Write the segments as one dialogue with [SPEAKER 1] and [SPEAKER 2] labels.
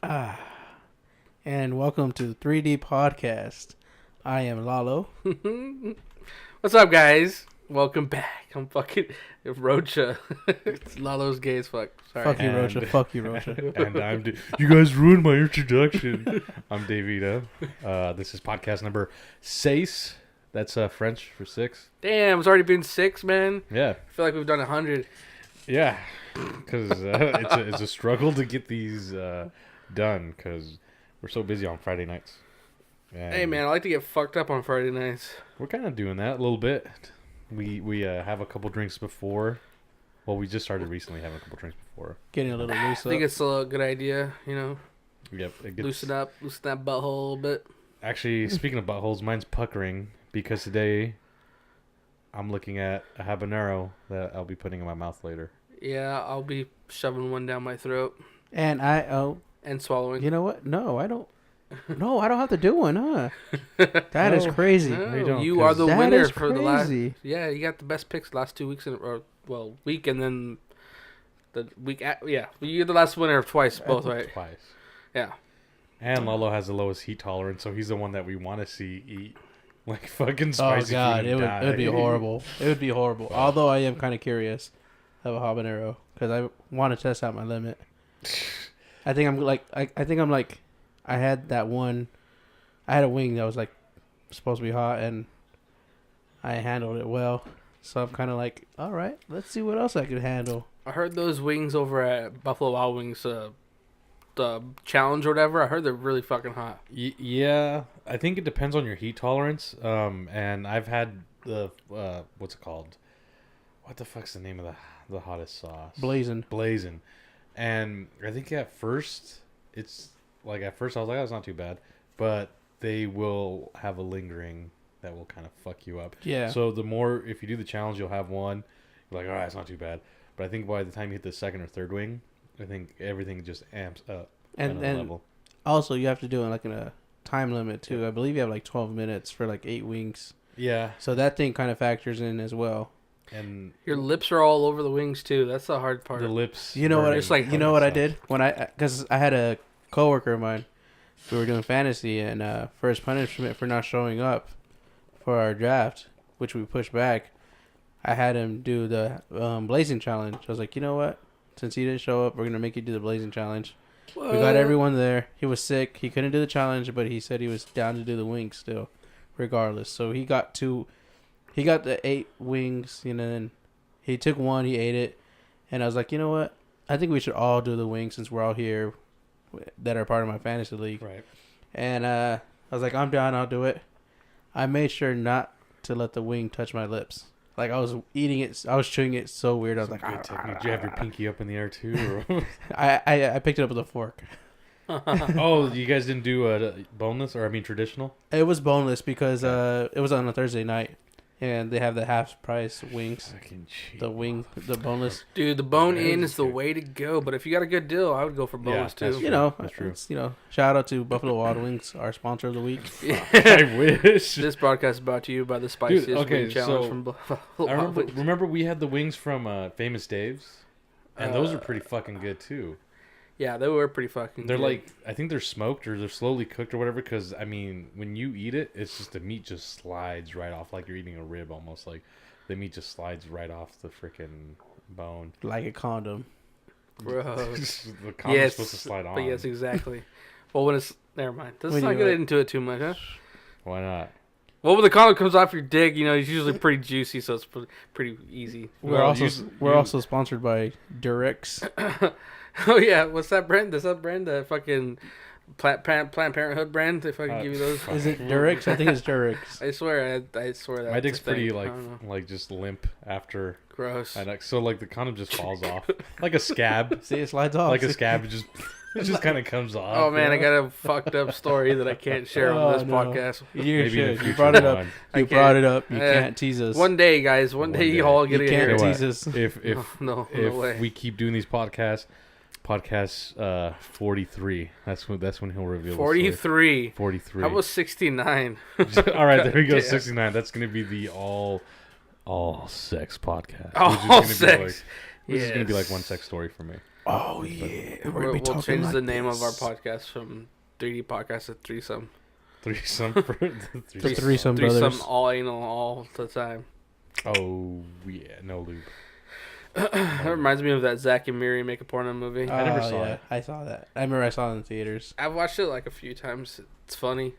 [SPEAKER 1] Ah, and welcome to the 3D Podcast. I am Lalo.
[SPEAKER 2] What's up, guys? Welcome back. I'm fucking Rocha. It's Lalo's gay as fuck. Sorry.
[SPEAKER 1] Fuck you, Rocha. Fuck you, Rocha.
[SPEAKER 3] And you guys ruined my introduction. I'm Dayvido. This is podcast number 6. That's French for 6.
[SPEAKER 2] Damn, it's already been 6, man.
[SPEAKER 3] Yeah.
[SPEAKER 2] I feel like we've done 100.
[SPEAKER 3] Yeah. Because it's a struggle to get these done because we're so busy on Friday nights. And
[SPEAKER 2] Hey, man, I like to get fucked up on Friday nights.
[SPEAKER 3] we're kind of doing that a little bit. We have a couple drinks before. Well, we just started recently having a couple drinks before.
[SPEAKER 1] Getting a little
[SPEAKER 2] I
[SPEAKER 1] loose
[SPEAKER 2] think
[SPEAKER 1] up.
[SPEAKER 2] it's a good idea, you know.
[SPEAKER 3] Yep.
[SPEAKER 2] Loosen that butthole a little bit.
[SPEAKER 3] Actually, speaking of buttholes, mine's puckering because today I'm looking at a habanero that I'll be putting in my mouth later.
[SPEAKER 2] Yeah, I'll be shoving one down my throat
[SPEAKER 1] And
[SPEAKER 2] and swallowing.
[SPEAKER 1] you know what? No, I don't. No, I don't have to do one, huh? That is crazy.
[SPEAKER 2] No,
[SPEAKER 3] you don't,
[SPEAKER 2] you are
[SPEAKER 3] 'cause
[SPEAKER 2] the
[SPEAKER 1] That
[SPEAKER 2] winner
[SPEAKER 1] is
[SPEAKER 2] for the last.
[SPEAKER 1] crazy.
[SPEAKER 2] Yeah, you got the best picks the last 2 weeks week and then the week. You're the last winner of twice, both right?
[SPEAKER 3] Twice.
[SPEAKER 2] Yeah.
[SPEAKER 3] And Lalo has the lowest heat tolerance, so he's the one that we want to see eat like fucking
[SPEAKER 1] Oh
[SPEAKER 3] spicy
[SPEAKER 1] God,
[SPEAKER 3] food
[SPEAKER 1] it
[SPEAKER 3] and
[SPEAKER 1] would be
[SPEAKER 3] die.
[SPEAKER 1] horrible. It would be horrible. Although I am kind of curious of a habanero because I want to test out my limit. I think I'm like I had that one. I had a wing that was like supposed to be hot and I handled it well. So I'm kind of like, all right, let's see what else I can handle.
[SPEAKER 2] I heard those wings over at Buffalo Wild Wings, the challenge or whatever. I heard they're really fucking hot.
[SPEAKER 3] Yeah, I think it depends on your heat tolerance. And I've had the what's it called? What the fuck's the name of the hottest sauce?
[SPEAKER 1] Blazing.
[SPEAKER 3] And I think at first I was like, oh, it's not too bad, but they will have a lingering that will kind of fuck you up.
[SPEAKER 1] Yeah.
[SPEAKER 3] So the more, if you do the challenge, you'll have one. You're like, all right, it's not too bad. But I think by the time you hit the second or third wing, I think everything just amps up.
[SPEAKER 1] And
[SPEAKER 3] level.
[SPEAKER 1] also you have to do it like in a time limit too. I believe you have like 12 minutes for like 8 wings.
[SPEAKER 3] Yeah.
[SPEAKER 1] So that thing kind of factors in as well.
[SPEAKER 3] And
[SPEAKER 2] Your lips are all over the wings too. That's the hard part.
[SPEAKER 3] the lips.
[SPEAKER 1] You know what?
[SPEAKER 3] burning.
[SPEAKER 2] It's like-
[SPEAKER 1] You know what I did when because I had a coworker of mine. We were doing fantasy, and for his punishment for not showing up for our draft, which we pushed back, I had him do the blazing challenge. I was like, you know what? Since he didn't show up, we're gonna make you do the blazing challenge.
[SPEAKER 2] What?
[SPEAKER 1] We got everyone there. He was sick. He couldn't do the challenge, but he said he was down to do the wings still, regardless. So he got the 8 wings, you know, and he took one, he ate it, and I was like, you know what? I think we should all do the wings since we're all here that are part of my fantasy league.
[SPEAKER 3] Right.
[SPEAKER 1] And I was like, I'm down, I'll do it. I made sure not to let the wing touch my lips. Like I was eating it, I was chewing it so weird. I was like,
[SPEAKER 3] Good technique. Did you have your pinky up in the air too? Or?
[SPEAKER 1] I picked it up with a fork.
[SPEAKER 3] Oh, you guys didn't do boneless, or I mean traditional?
[SPEAKER 1] It was boneless because it was on a Thursday night, and they have the half price wings.
[SPEAKER 3] Fucking cheap.
[SPEAKER 1] The boneless.
[SPEAKER 2] Dude, the bone
[SPEAKER 3] Yeah,
[SPEAKER 2] in
[SPEAKER 3] that's
[SPEAKER 2] is the
[SPEAKER 3] good.
[SPEAKER 2] way to go. But if you got a good deal, I would go for boneless
[SPEAKER 3] that's
[SPEAKER 2] too.
[SPEAKER 1] You know,
[SPEAKER 3] That's true.
[SPEAKER 1] it's, shout out to Buffalo Wild Wings, our sponsor of the week.
[SPEAKER 3] I wish.
[SPEAKER 2] This broadcast is brought to you by the spiciest
[SPEAKER 3] okay,
[SPEAKER 2] wing challenge
[SPEAKER 3] so
[SPEAKER 2] from Buffalo
[SPEAKER 3] I
[SPEAKER 2] Wild Wings.
[SPEAKER 3] remember we had the wings from Famous Dave's, and those are pretty fucking good too.
[SPEAKER 2] Yeah, they were pretty fucking
[SPEAKER 3] They're
[SPEAKER 2] good.
[SPEAKER 3] like, I think they're smoked or they're slowly cooked or whatever. Because I mean, when you eat it, it's just the meat just slides right off, like you're eating a rib almost. Like the meat just slides right off the freaking bone.
[SPEAKER 1] Like a condom.
[SPEAKER 2] Gross.
[SPEAKER 3] The condom's supposed to slide on.
[SPEAKER 2] But yes, exactly. Well, when it's... Never mind. Let's
[SPEAKER 1] When
[SPEAKER 2] not
[SPEAKER 1] you,
[SPEAKER 2] get into it too much, huh?
[SPEAKER 3] Why not?
[SPEAKER 2] Well, when the condom comes off your dick, it's usually pretty juicy, so it's pretty easy.
[SPEAKER 1] We're also sponsored by Durex.
[SPEAKER 2] Oh, yeah. What's that brand? Is that brand? The fucking Planned Parenthood brand? They fucking give you those?
[SPEAKER 1] Is it Durex? I think it's Durex.
[SPEAKER 2] I swear that.
[SPEAKER 3] My dick's pretty like just limp after.
[SPEAKER 2] Gross.
[SPEAKER 3] So like the condom just falls off like a scab.
[SPEAKER 1] See, it slides off.
[SPEAKER 3] Like a scab, it just kind of comes off.
[SPEAKER 2] Oh, man, I got a fucked up story that I can't share on this podcast.
[SPEAKER 1] You
[SPEAKER 3] Maybe in
[SPEAKER 1] should.
[SPEAKER 3] the
[SPEAKER 1] You
[SPEAKER 3] future
[SPEAKER 1] brought it up.
[SPEAKER 3] one.
[SPEAKER 1] You brought it up. You can't tease us.
[SPEAKER 2] One day, guys. One day you all get
[SPEAKER 1] you
[SPEAKER 2] to hear
[SPEAKER 1] can't
[SPEAKER 2] it.
[SPEAKER 1] tease us.
[SPEAKER 3] If
[SPEAKER 2] No
[SPEAKER 3] if
[SPEAKER 2] way.
[SPEAKER 3] we keep doing these podcast 43. That's when he'll reveal the
[SPEAKER 2] 43.
[SPEAKER 3] story. 43.
[SPEAKER 2] How about 69?
[SPEAKER 3] All right, there we go.
[SPEAKER 2] Damn.
[SPEAKER 3] 69. That's gonna be the all sex podcast.
[SPEAKER 2] All
[SPEAKER 3] which is gonna
[SPEAKER 2] sex.
[SPEAKER 3] Be like, which is gonna be like one sex story for me.
[SPEAKER 1] Oh yeah,
[SPEAKER 2] We'll change the name of our podcast from 3D Podcast to Threesome.
[SPEAKER 3] Threesome for
[SPEAKER 1] The Threesome Brothers.
[SPEAKER 2] Threesome, all anal, all the time.
[SPEAKER 3] Oh yeah, no lube.
[SPEAKER 2] That reminds me of that Zack and Miri make a porno movie.
[SPEAKER 3] I never saw it.
[SPEAKER 1] I saw that. I remember I saw it in the theaters.
[SPEAKER 2] I've watched it like a few times. It's funny.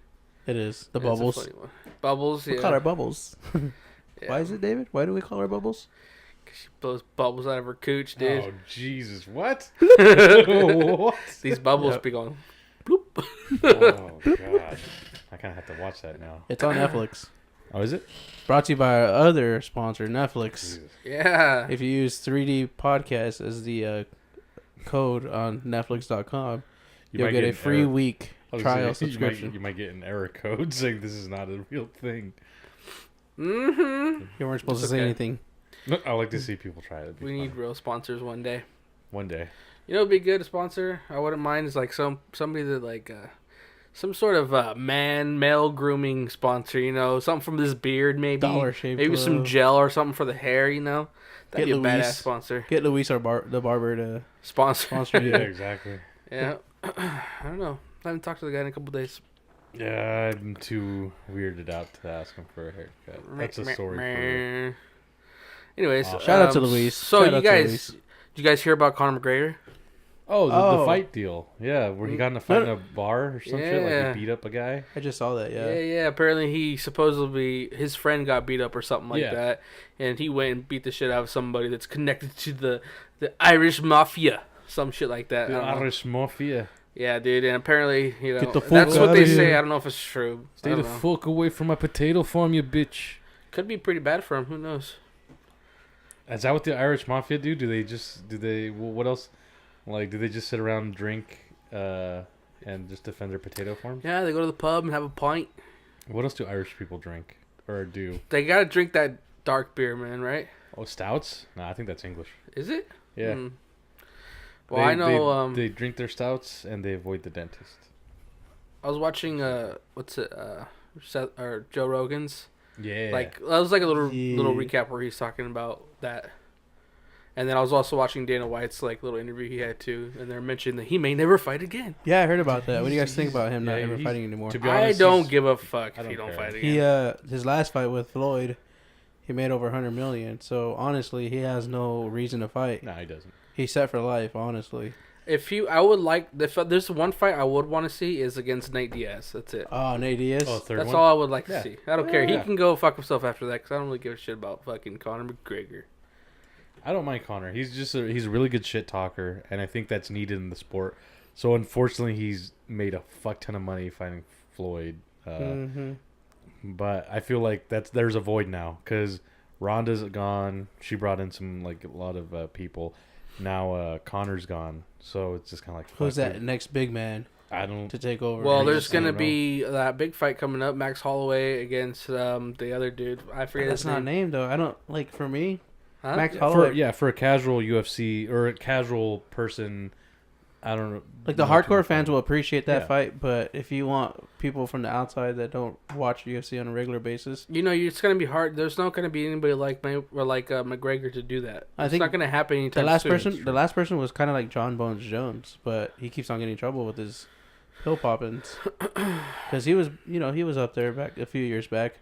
[SPEAKER 1] It is. The
[SPEAKER 2] It's a
[SPEAKER 1] Bubbles.
[SPEAKER 2] funny one. Bubbles,
[SPEAKER 1] We
[SPEAKER 2] yeah.
[SPEAKER 1] call her Bubbles.
[SPEAKER 2] Yeah.
[SPEAKER 1] Why is it, David? Why do we call her Bubbles?
[SPEAKER 2] 'Cause she blows bubbles out of her cooch, dude.
[SPEAKER 3] Oh Jesus, what?
[SPEAKER 1] What?
[SPEAKER 2] These bubbles
[SPEAKER 1] Yep.
[SPEAKER 2] be going bloop.
[SPEAKER 3] Oh god, I kind of have to watch that now.
[SPEAKER 1] It's on Netflix.
[SPEAKER 3] Oh, is it?
[SPEAKER 1] Brought to you by our other sponsor, Netflix.
[SPEAKER 3] Jesus.
[SPEAKER 2] Yeah.
[SPEAKER 1] If you use 3D Podcast as the code on Netflix.com, you'll
[SPEAKER 3] might
[SPEAKER 1] get a
[SPEAKER 3] an
[SPEAKER 1] free
[SPEAKER 3] error-
[SPEAKER 1] week
[SPEAKER 3] I was
[SPEAKER 1] trial
[SPEAKER 3] gonna say,
[SPEAKER 1] subscription.
[SPEAKER 3] You might get an error code saying this is not a real thing.
[SPEAKER 2] Mm-hmm.
[SPEAKER 1] You weren't supposed
[SPEAKER 2] It's
[SPEAKER 1] to say
[SPEAKER 2] okay.
[SPEAKER 1] anything.
[SPEAKER 3] I like to see people try it. It'd be
[SPEAKER 2] We
[SPEAKER 3] fun.
[SPEAKER 2] need real sponsors one day.
[SPEAKER 3] One day.
[SPEAKER 2] You know, what'd be good to sponsor. I wouldn't mind is like somebody that like some sort of male grooming sponsor. You know, something from this beard, maybe
[SPEAKER 1] Dollar Shave
[SPEAKER 2] maybe some
[SPEAKER 1] Club.
[SPEAKER 2] gel or something for the hair. You know, that'd
[SPEAKER 1] Get
[SPEAKER 2] be a
[SPEAKER 1] Luis.
[SPEAKER 2] badass sponsor.
[SPEAKER 1] Get Luis, the barber, to
[SPEAKER 2] Sponsor.
[SPEAKER 1] sponsor
[SPEAKER 3] Yeah,
[SPEAKER 1] you.
[SPEAKER 3] exactly.
[SPEAKER 2] Yeah. I don't know. I haven't talked to the guy in a couple days.
[SPEAKER 3] Yeah, I'm too weirded out to ask him for a haircut. That's a story for
[SPEAKER 2] Anyways,
[SPEAKER 3] Oh.
[SPEAKER 1] Shout out to Luis.
[SPEAKER 2] So
[SPEAKER 1] Shout
[SPEAKER 2] you
[SPEAKER 1] out to
[SPEAKER 2] guys,
[SPEAKER 1] Luis.
[SPEAKER 2] did you guys hear about Conor McGregor?
[SPEAKER 3] Oh, the
[SPEAKER 1] Oh.
[SPEAKER 3] fight deal. Yeah, where he got in a fight in a bar or some shit.
[SPEAKER 2] Yeah.
[SPEAKER 3] Like he beat up a guy.
[SPEAKER 1] I just saw that.
[SPEAKER 2] Yeah,
[SPEAKER 1] Yeah.
[SPEAKER 2] Apparently, he supposedly his friend got beat up or something like
[SPEAKER 3] Yeah.
[SPEAKER 2] that, and he went and beat the shit out of somebody that's connected to the Irish mafia, some shit like that.
[SPEAKER 3] The
[SPEAKER 2] I don't know.
[SPEAKER 3] Irish mafia.
[SPEAKER 2] Yeah, dude, and apparently,
[SPEAKER 1] Get the fuck
[SPEAKER 2] that's what
[SPEAKER 1] outta
[SPEAKER 2] they
[SPEAKER 1] here.
[SPEAKER 2] say. I don't know if it's true. I
[SPEAKER 3] Stay
[SPEAKER 2] don't
[SPEAKER 3] the
[SPEAKER 2] know.
[SPEAKER 3] fuck away from my potato farm, you bitch.
[SPEAKER 2] Could be pretty bad for him. Who knows?
[SPEAKER 3] Is that what the Irish mafia do? What else? Like, do they just sit around and drink and just defend their potato farms?
[SPEAKER 2] Yeah, they go to the pub and have a pint.
[SPEAKER 3] What else do Irish people drink or do?
[SPEAKER 2] They gotta drink that dark beer, man. Right?
[SPEAKER 3] Oh, stouts? Nah, I think that's English.
[SPEAKER 2] Is it?
[SPEAKER 3] Yeah.
[SPEAKER 2] Hmm. Well, I know.
[SPEAKER 3] They drink their stouts and they avoid the dentist.
[SPEAKER 2] I was watching what's it Seth, or Joe Rogan's.
[SPEAKER 3] Yeah.
[SPEAKER 2] Like that was like a little
[SPEAKER 1] Yeah.
[SPEAKER 2] recap where he's talking about that. And then I was also watching Dana White's like little interview he had too, and they're mentioning that he may never fight again.
[SPEAKER 1] Yeah, I heard about that. What do you guys think about him not
[SPEAKER 3] yeah,
[SPEAKER 1] ever
[SPEAKER 3] he's-
[SPEAKER 1] fighting anymore?
[SPEAKER 3] to be
[SPEAKER 2] I
[SPEAKER 3] honest,
[SPEAKER 2] don't
[SPEAKER 3] he's-
[SPEAKER 2] give a fuck
[SPEAKER 3] I
[SPEAKER 2] if he
[SPEAKER 3] don't
[SPEAKER 2] don't
[SPEAKER 3] care.
[SPEAKER 2] fight again.
[SPEAKER 1] His last fight with Floyd, he made over 100 million. So honestly, he has no reason to fight.
[SPEAKER 3] Nah, he doesn't.
[SPEAKER 1] He's set for life. Honestly.
[SPEAKER 2] I would like if there's one fight I would want to see is against Nate Diaz. That's it.
[SPEAKER 1] Oh, Nate Diaz.
[SPEAKER 3] Oh, third
[SPEAKER 2] That's
[SPEAKER 3] one?
[SPEAKER 2] all I would like to
[SPEAKER 3] Yeah.
[SPEAKER 2] see. I don't care. He
[SPEAKER 3] Yeah.
[SPEAKER 2] can go fuck himself after that because I don't really give a shit about fucking Conor McGregor.
[SPEAKER 3] I don't mind Conor. He's just he's a really good shit talker, and I think that's needed in the sport. So unfortunately, he's made a fuck ton of money fighting Floyd.
[SPEAKER 1] Mm-hmm.
[SPEAKER 3] But I feel like there's a void now because Ronda's gone. She brought in a lot of people. Now Conor's gone, so it's just kind of like
[SPEAKER 1] Who's
[SPEAKER 3] fuck
[SPEAKER 1] that
[SPEAKER 3] it.
[SPEAKER 1] next big man
[SPEAKER 3] I don't.
[SPEAKER 1] to take over?
[SPEAKER 2] Well,
[SPEAKER 3] I
[SPEAKER 2] there's
[SPEAKER 3] just
[SPEAKER 2] gonna
[SPEAKER 3] don't
[SPEAKER 2] be that big fight coming up. Max Holloway against the other dude. I forget
[SPEAKER 1] That's
[SPEAKER 2] his
[SPEAKER 1] not
[SPEAKER 2] name.
[SPEAKER 1] named though. I don't like for me.
[SPEAKER 2] Huh?
[SPEAKER 1] Max Holloway.
[SPEAKER 3] For a casual UFC or a casual person, I don't know.
[SPEAKER 1] Like the
[SPEAKER 3] know too
[SPEAKER 1] hardcore
[SPEAKER 3] much
[SPEAKER 1] fans
[SPEAKER 3] about
[SPEAKER 1] will appreciate that
[SPEAKER 3] Yeah.
[SPEAKER 1] fight, but if you want people from the outside that don't watch UFC on a regular basis,
[SPEAKER 2] You know, it's gonna be hard. There's not gonna be anybody like McGregor to do that.
[SPEAKER 1] I
[SPEAKER 2] It's
[SPEAKER 1] think
[SPEAKER 2] not gonna happen
[SPEAKER 1] the
[SPEAKER 2] anytime
[SPEAKER 1] last
[SPEAKER 2] soon.
[SPEAKER 1] the last person was kind of like John Bones Jones, but he keeps on getting in trouble with his pill poppins because he was up there back a few years back.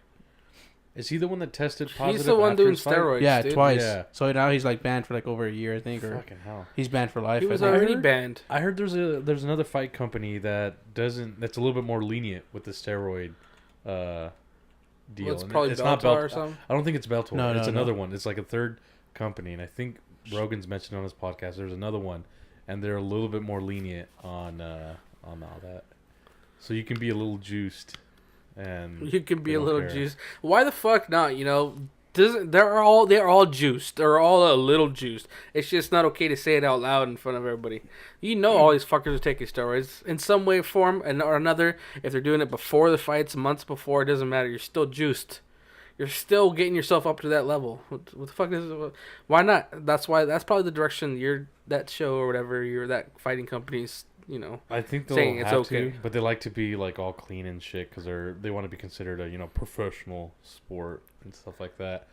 [SPEAKER 3] Is he the one that tested positive?
[SPEAKER 2] He's the one
[SPEAKER 3] after
[SPEAKER 2] doing
[SPEAKER 3] his fight?
[SPEAKER 2] steroids.
[SPEAKER 1] Yeah,
[SPEAKER 2] dude.
[SPEAKER 1] twice.
[SPEAKER 3] Yeah.
[SPEAKER 1] So now he's like banned for like over a year, I think, or
[SPEAKER 3] Fucking hell.
[SPEAKER 1] he's banned for life.
[SPEAKER 2] He
[SPEAKER 1] I
[SPEAKER 2] was
[SPEAKER 1] think.
[SPEAKER 2] already
[SPEAKER 3] heard-
[SPEAKER 2] banned.
[SPEAKER 3] I heard there's another fight company that's a little bit more lenient with the steroid deal.
[SPEAKER 2] Well, it's
[SPEAKER 3] And
[SPEAKER 2] probably
[SPEAKER 3] it's
[SPEAKER 2] Bellator
[SPEAKER 3] not
[SPEAKER 2] or something.
[SPEAKER 3] I don't think it's Bellator.
[SPEAKER 1] No,
[SPEAKER 3] it's
[SPEAKER 1] no,
[SPEAKER 3] another
[SPEAKER 1] no.
[SPEAKER 3] one. It's like a third company, and I think Rogan's mentioned on his podcast. There's another one, and they're a little bit more lenient on all that. So you can be a little juiced, and
[SPEAKER 2] You can be
[SPEAKER 3] they
[SPEAKER 2] a
[SPEAKER 3] don't
[SPEAKER 2] little
[SPEAKER 3] care.
[SPEAKER 2] juiced. Why the fuck not? You know, they're all juiced. They're all a little juiced. It's just not okay to say it out loud in front of everybody. You know, all these fuckers are taking steroids in some way, form, or another. If they're doing it before the fights, months before, it doesn't matter. You're still juiced. You're still getting yourself up to that level. What the fuck is? Why not? That's probably the direction that show or whatever that fighting companies. You know,
[SPEAKER 3] I think they'll
[SPEAKER 2] saying
[SPEAKER 3] have
[SPEAKER 2] it's okay.
[SPEAKER 3] to, but they like to be like all clean and shit because they want to be considered a professional sport and stuff like that.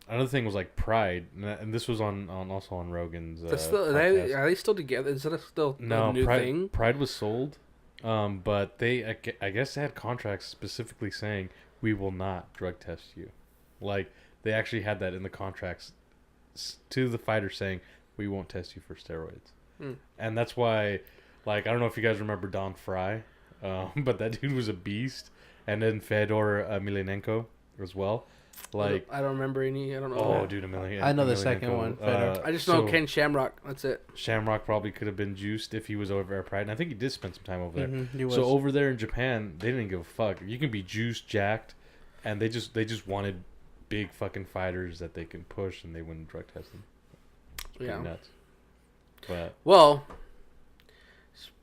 [SPEAKER 3] Another thing was like Pride, and this was on also on Rogan's.
[SPEAKER 2] Are they still together? Is that still a new thing?
[SPEAKER 3] Pride was sold, but I guess they had contracts specifically saying we will not drug test you. Like they actually had that in the contracts to the fighter saying we won't test you for steroids, and that's why. Like I don't know if you guys remember Don Fry, but that dude was a beast, and then Fedor Emelianenko as well. Like
[SPEAKER 2] I don't remember any. I don't know.
[SPEAKER 3] Oh, dude,
[SPEAKER 1] I know the second one.
[SPEAKER 2] I just know Ken Shamrock. That's it.
[SPEAKER 3] Shamrock probably could have been juiced if he was over at Pride, and I think he did spend some time over there.
[SPEAKER 1] Mm-hmm, he was.
[SPEAKER 3] So over there in Japan, they didn't give a fuck. You can be juiced, jacked, and they just wanted big fucking fighters that they can push, and they wouldn't drug test them. It's pretty nuts. But
[SPEAKER 2] well,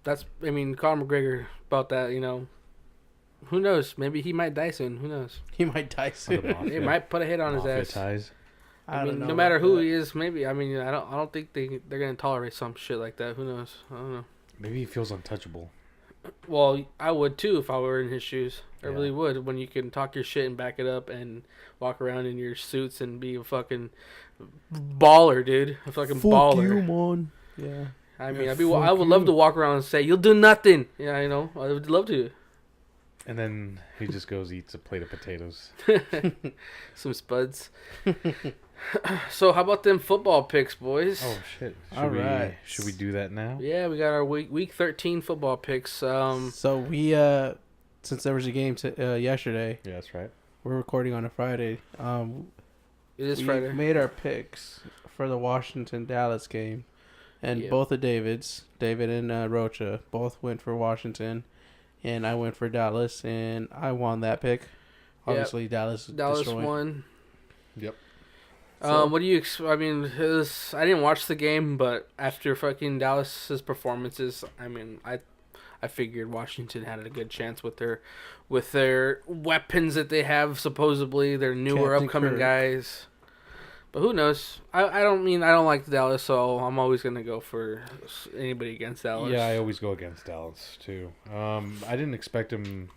[SPEAKER 2] Conor McGregor about that, who knows? Maybe he might die soon. Who knows?
[SPEAKER 1] He might die soon.
[SPEAKER 2] He might put a hit on his ass.
[SPEAKER 3] Ties.
[SPEAKER 1] I mean,
[SPEAKER 2] no matter who he is, maybe. I don't think they're gonna tolerate some shit like that. Who knows? I don't know.
[SPEAKER 3] Maybe he feels untouchable.
[SPEAKER 2] Well, I would too if I were in his shoes. I really would. When you can talk your shit and back it up and walk around in your suits and be a fucking baller, dude. A fucking baller.
[SPEAKER 1] You, man. Yeah.
[SPEAKER 2] I would love to walk around and say, "You'll do nothing." Yeah, I would love to.
[SPEAKER 3] And then he just goes eats a plate of potatoes.
[SPEAKER 2] Some spuds. So how about them football picks, boys?
[SPEAKER 3] Oh shit! Should we do that now?
[SPEAKER 2] Yeah, we got our week 13 football picks.
[SPEAKER 1] So we since there was a game yesterday.
[SPEAKER 3] Yeah, that's right.
[SPEAKER 1] We're recording on a Friday.
[SPEAKER 2] It is Friday.
[SPEAKER 1] We made our picks for the Washington-Dallas game, and both of David and Rocha, both went for Washington. And I went for Dallas, and I won that pick. Obviously, Dallas
[SPEAKER 2] won.
[SPEAKER 3] Yep.
[SPEAKER 2] What do you? I didn't watch the game, but after fucking Dallas's performances, I figured Washington had a good chance with their weapons that they have, supposedly their newer upcoming guys. But who knows? I don't like Dallas, so I'm always going to go for anybody against Dallas.
[SPEAKER 3] Yeah, I always go against Dallas, too. I didn't expect him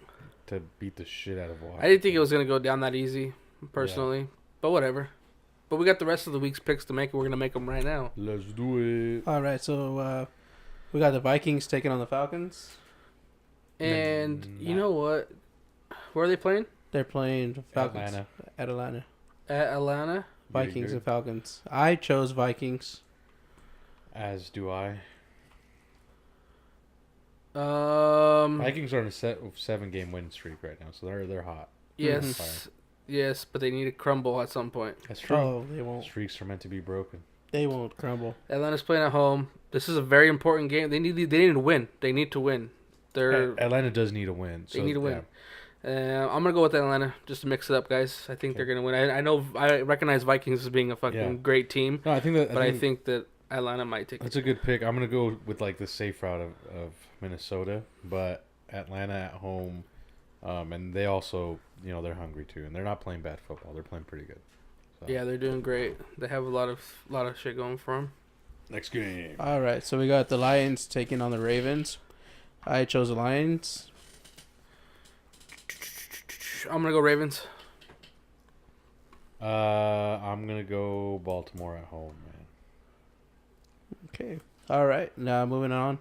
[SPEAKER 3] to beat the shit out of Washington.
[SPEAKER 2] I didn't think it was going to go down that easy, personally. Yeah. But whatever. But we got the rest of the week's picks to make, and we're going to make them right now.
[SPEAKER 3] Let's do it.
[SPEAKER 1] All right, so we got the Vikings taking on the Falcons.
[SPEAKER 2] And you know what? Where are they playing?
[SPEAKER 1] They're playing Falcons. Atlanta.
[SPEAKER 2] At Atlanta?
[SPEAKER 1] Vikings and Falcons. I chose Vikings.
[SPEAKER 3] As do I.
[SPEAKER 2] Vikings
[SPEAKER 3] are on a 7-game win streak right now, so they're hot.
[SPEAKER 2] Yes, yes, but they need to crumble at some point.
[SPEAKER 3] That's true.
[SPEAKER 1] Oh, they won't.
[SPEAKER 3] Streaks are meant to be broken.
[SPEAKER 1] They won't crumble.
[SPEAKER 2] Atlanta's playing at home. This is a very important game. They need to win. They need to win.
[SPEAKER 3] Atlanta does need a win.
[SPEAKER 2] They need to win. I'm gonna go with Atlanta just to mix it up, guys. I think they're gonna win. I recognize Vikings as being a fucking great team.
[SPEAKER 3] No, I think
[SPEAKER 2] that Atlanta might take it.
[SPEAKER 3] That's a good pick. I'm gonna go with like the safe route of Minnesota, but Atlanta at home, and they also they're hungry too, and they're not playing bad football. They're playing pretty good. So.
[SPEAKER 2] Yeah, they're doing great. They have a lot of shit going for them.
[SPEAKER 3] Next game.
[SPEAKER 1] All right, so we got the Lions taking on the Ravens. I chose the Lions.
[SPEAKER 2] I'm gonna go Ravens.
[SPEAKER 3] I'm gonna go Baltimore at home, man.
[SPEAKER 1] Okay. All right. Now moving on.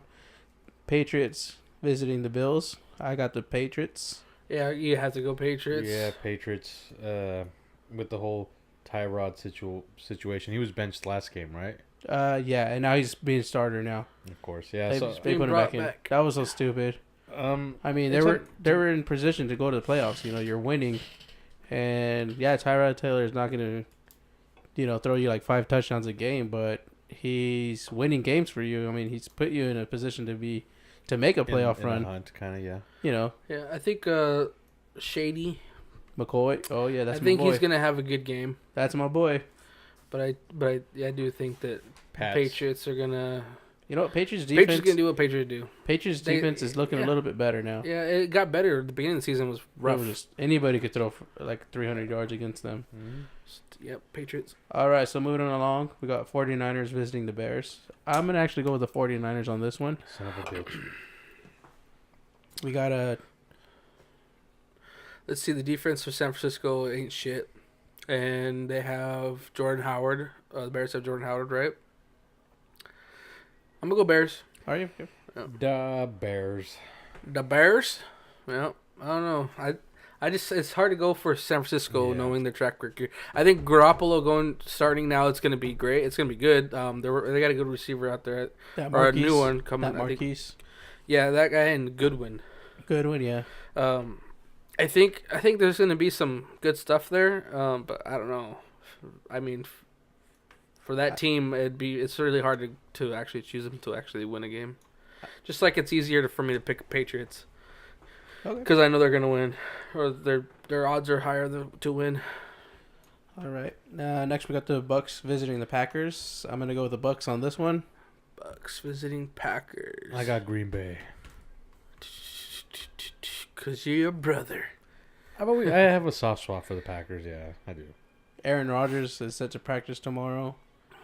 [SPEAKER 1] Patriots visiting the Bills. I got the Patriots.
[SPEAKER 2] Yeah, you have to go Patriots.
[SPEAKER 3] Yeah, Patriots. With the whole Tyrod situation, he was benched last game, right?
[SPEAKER 1] Yeah, and now he's being starter now.
[SPEAKER 3] Of course, yeah.
[SPEAKER 2] They
[SPEAKER 1] put him back in. That was so stupid. They were in position to go to the playoffs. You're winning, and Tyrod Taylor is not gonna, throw you like 5 touchdowns a game, but he's winning games for you. He's put you in a position to make a playoff run.
[SPEAKER 3] Hunt, kind of, yeah.
[SPEAKER 2] Yeah, I think Shady
[SPEAKER 1] McCoy. Oh yeah, that's.
[SPEAKER 2] I think
[SPEAKER 1] my boy.
[SPEAKER 2] he's gonna have a good game.
[SPEAKER 1] That's my boy.
[SPEAKER 2] But I do think that Patriots are gonna.
[SPEAKER 1] Patriots defense.
[SPEAKER 2] Patriots gonna do what Patriots do.
[SPEAKER 1] Patriots defense is looking a little bit better now.
[SPEAKER 2] Yeah, it got better. The beginning of the season was rough.
[SPEAKER 1] Anybody could throw for like 300 yards against them.
[SPEAKER 2] Mm-hmm. Yep, Patriots.
[SPEAKER 1] All right, so moving on along, we got 49ers visiting the Bears. I'm going to actually go with the 49ers on this one.
[SPEAKER 3] Son of a bitch.
[SPEAKER 1] We got
[SPEAKER 2] Let's see, the defense for San Francisco ain't shit. And they have Jordan Howard. The Bears have Jordan Howard, right? I'm going to go Bears.
[SPEAKER 1] Are you?
[SPEAKER 3] The Bears.
[SPEAKER 2] The Bears? Well, I don't know. I just it's hard to go for San Francisco knowing their track record. I think Garoppolo starting now, it's going to be great. It's going to be good. They got a good receiver out there. Or a new one coming.
[SPEAKER 1] That Marquise.
[SPEAKER 2] Yeah, that guy and Goodwin.
[SPEAKER 1] Goodwin, yeah.
[SPEAKER 2] I think there's going to be some good stuff there, but I don't know. I mean, for that team, it's really hard to actually choose them to actually win a game. Just like it's easier for me to pick Patriots because I know they're going to win, or their odds are higher to win.
[SPEAKER 1] All right. Next we got the Bucks visiting the Packers. I'm going to go with the Bucks on this one.
[SPEAKER 2] Bucks visiting Packers.
[SPEAKER 3] I got Green Bay.
[SPEAKER 2] Because you're your brother.
[SPEAKER 3] How about I have a soft spot for the Packers, yeah, I do.
[SPEAKER 1] Aaron Rodgers is set to practice tomorrow,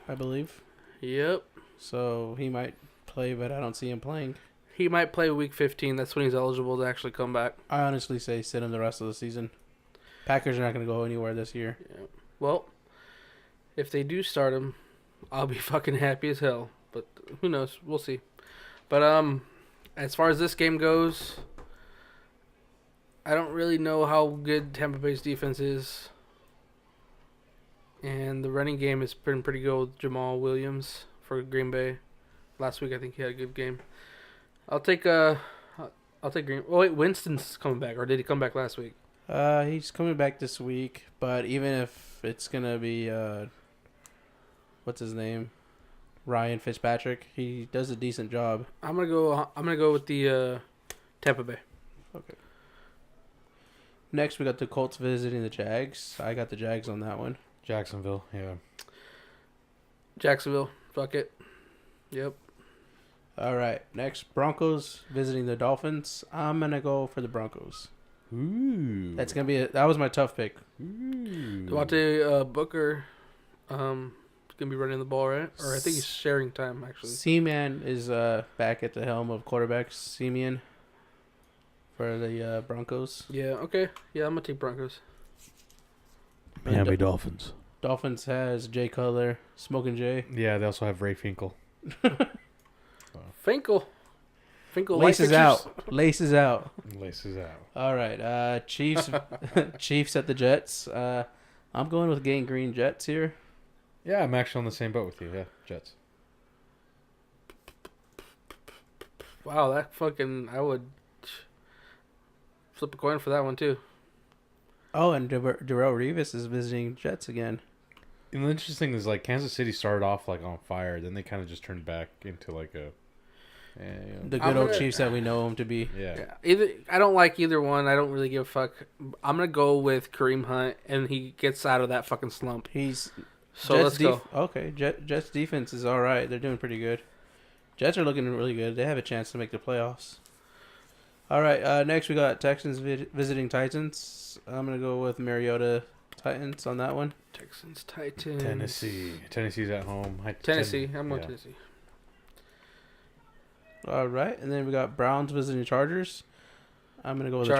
[SPEAKER 1] I believe.
[SPEAKER 2] Yep.
[SPEAKER 1] So he might play, but I don't see him playing.
[SPEAKER 2] He might play week 15. That's when he's eligible to actually come back.
[SPEAKER 1] I honestly say sit him the rest of the season. Packers are not going to go anywhere this year.
[SPEAKER 2] Yeah. Well, if they do start him, I'll be fucking happy as hell. But who knows? We'll see. But as far as this game goes, I don't really know how good Tampa Bay's defense is. And the running game has been pretty good with Jamal Williams for Green Bay. Last week I think he had a good game. I'll take Green. Oh wait, Winston's coming back, or did he come back last week?
[SPEAKER 1] He's coming back this week, but even if it's gonna be what's his name? Ryan Fitzpatrick, he does a decent job.
[SPEAKER 2] I'm gonna go with the Tampa Bay.
[SPEAKER 1] Okay. Next, we got the Colts visiting the Jags. I got the Jags on that one.
[SPEAKER 3] Jacksonville, yeah.
[SPEAKER 2] Jacksonville, fuck it. Yep.
[SPEAKER 1] All right. Next, Broncos visiting the Dolphins. I'm gonna go for the Broncos.
[SPEAKER 3] Ooh.
[SPEAKER 1] That was my tough pick.
[SPEAKER 3] Ooh.
[SPEAKER 2] Devontae Booker, gonna be running the ball, right? Or I think he's sharing time actually.
[SPEAKER 1] Seaman is back at the helm of quarterbacks. Seaman for the Broncos.
[SPEAKER 2] Yeah. Okay. Yeah, I'm gonna take Broncos.
[SPEAKER 3] Miami Dolphins.
[SPEAKER 1] Dolphins has Jay Cutler, Smoking Jay.
[SPEAKER 3] Yeah, they also have Ray Finkel.
[SPEAKER 2] Finkel.
[SPEAKER 1] Laces out. Laces out.
[SPEAKER 3] Laces out.
[SPEAKER 1] All right. Chiefs. Chiefs at the Jets. I'm going with Gang Green Jets here.
[SPEAKER 3] Yeah, I'm actually on the same boat with you. Yeah, Jets.
[SPEAKER 2] Wow, I would flip a coin for that one too.
[SPEAKER 1] Oh, and Darrelle Revis is visiting Jets again.
[SPEAKER 3] And the interesting thing is, like, Kansas City started off like on fire, then they kind of just turned back into like
[SPEAKER 1] the good old Chiefs that we know them to be.
[SPEAKER 3] Yeah.
[SPEAKER 2] I don't like either one. I don't really give a fuck. I'm gonna go with Kareem Hunt, and he gets out of that fucking slump. Let's go.
[SPEAKER 1] Okay, Jets defense is all right. They're doing pretty good. Jets are looking really good. They have a chance to make the playoffs. All right. Next we got Texans visiting Titans. I'm gonna go with Mariota Titans on that one.
[SPEAKER 2] Texans Titans.
[SPEAKER 3] Tennessee's at home.
[SPEAKER 2] Tennessee. I'm going Tennessee.
[SPEAKER 1] All right, and then we got Browns visiting Chargers. I'm gonna go with the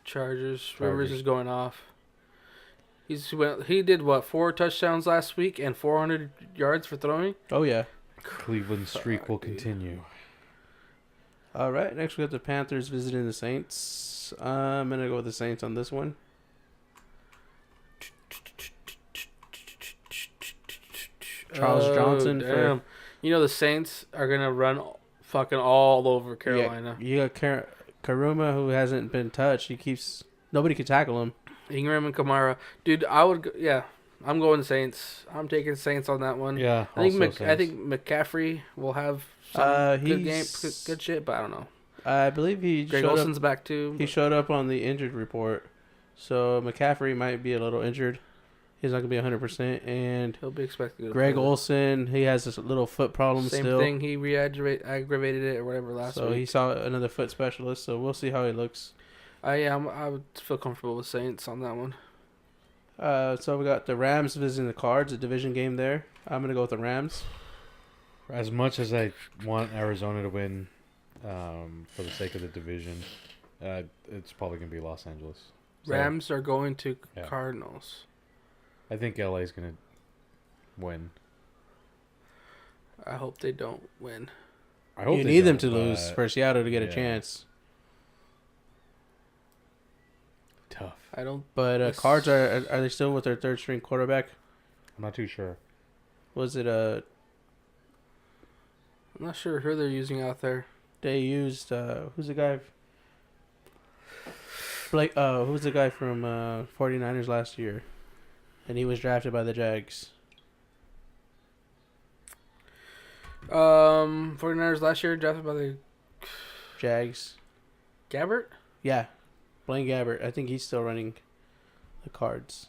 [SPEAKER 2] Chargers. Rivers is going off. He did 4 touchdowns last week and 400 yards for throwing.
[SPEAKER 1] Oh yeah.
[SPEAKER 3] Cleveland streak will continue.
[SPEAKER 1] All right, next we got the Panthers visiting the Saints. I'm gonna go with the Saints on this one. Charles Johnson.
[SPEAKER 2] Damn. The Saints are gonna run fucking all over Carolina.
[SPEAKER 1] You got Karuma, who hasn't been touched. Nobody can tackle him.
[SPEAKER 2] Ingram and Kamara, dude. I'm going Saints. I'm taking Saints on that one.
[SPEAKER 3] Yeah,
[SPEAKER 2] I think McCaffrey will have some good game, good shit, but I don't know.
[SPEAKER 1] I believe
[SPEAKER 2] Greg Olson's back too.
[SPEAKER 1] He showed up on the injured report, so McCaffrey might be a little injured. He's not gonna be 100%, and
[SPEAKER 2] he'll be expected.
[SPEAKER 1] Greg Olson, he has this little foot problem still.
[SPEAKER 2] Same thing. He aggravated it or whatever last week.
[SPEAKER 1] So he saw another foot specialist. So we'll see how he looks.
[SPEAKER 2] I would feel comfortable with Saints on that one.
[SPEAKER 1] So we got the Rams visiting the Cards, a division game there. I'm gonna go with the Rams.
[SPEAKER 3] As much as I want Arizona to win, for the sake of the division, it's probably gonna be Los Angeles. So,
[SPEAKER 2] Rams are going to
[SPEAKER 3] Yeah.
[SPEAKER 2] Cardinals.
[SPEAKER 3] I think LA's gonna win.
[SPEAKER 2] I hope they don't win.
[SPEAKER 3] I hope
[SPEAKER 1] You
[SPEAKER 3] they
[SPEAKER 1] need them
[SPEAKER 3] don't,
[SPEAKER 1] to lose
[SPEAKER 3] but
[SPEAKER 1] for Seattle to get a
[SPEAKER 3] yeah.
[SPEAKER 1] chance.
[SPEAKER 3] Tough.
[SPEAKER 2] I don't.
[SPEAKER 1] But
[SPEAKER 2] This-
[SPEAKER 1] Cards are they still with their third string quarterback?
[SPEAKER 3] I'm not too sure.
[SPEAKER 1] Was it
[SPEAKER 2] I'm not sure who they're using out there.
[SPEAKER 1] they used who's the guy? Blake who's the guy from 49ers last year? And he was drafted by the Jags.
[SPEAKER 2] 49ers last year drafted by the
[SPEAKER 1] Jags.
[SPEAKER 2] Gabbert.
[SPEAKER 1] Yeah. Blaine Gabbert. I think he's still running the Cards.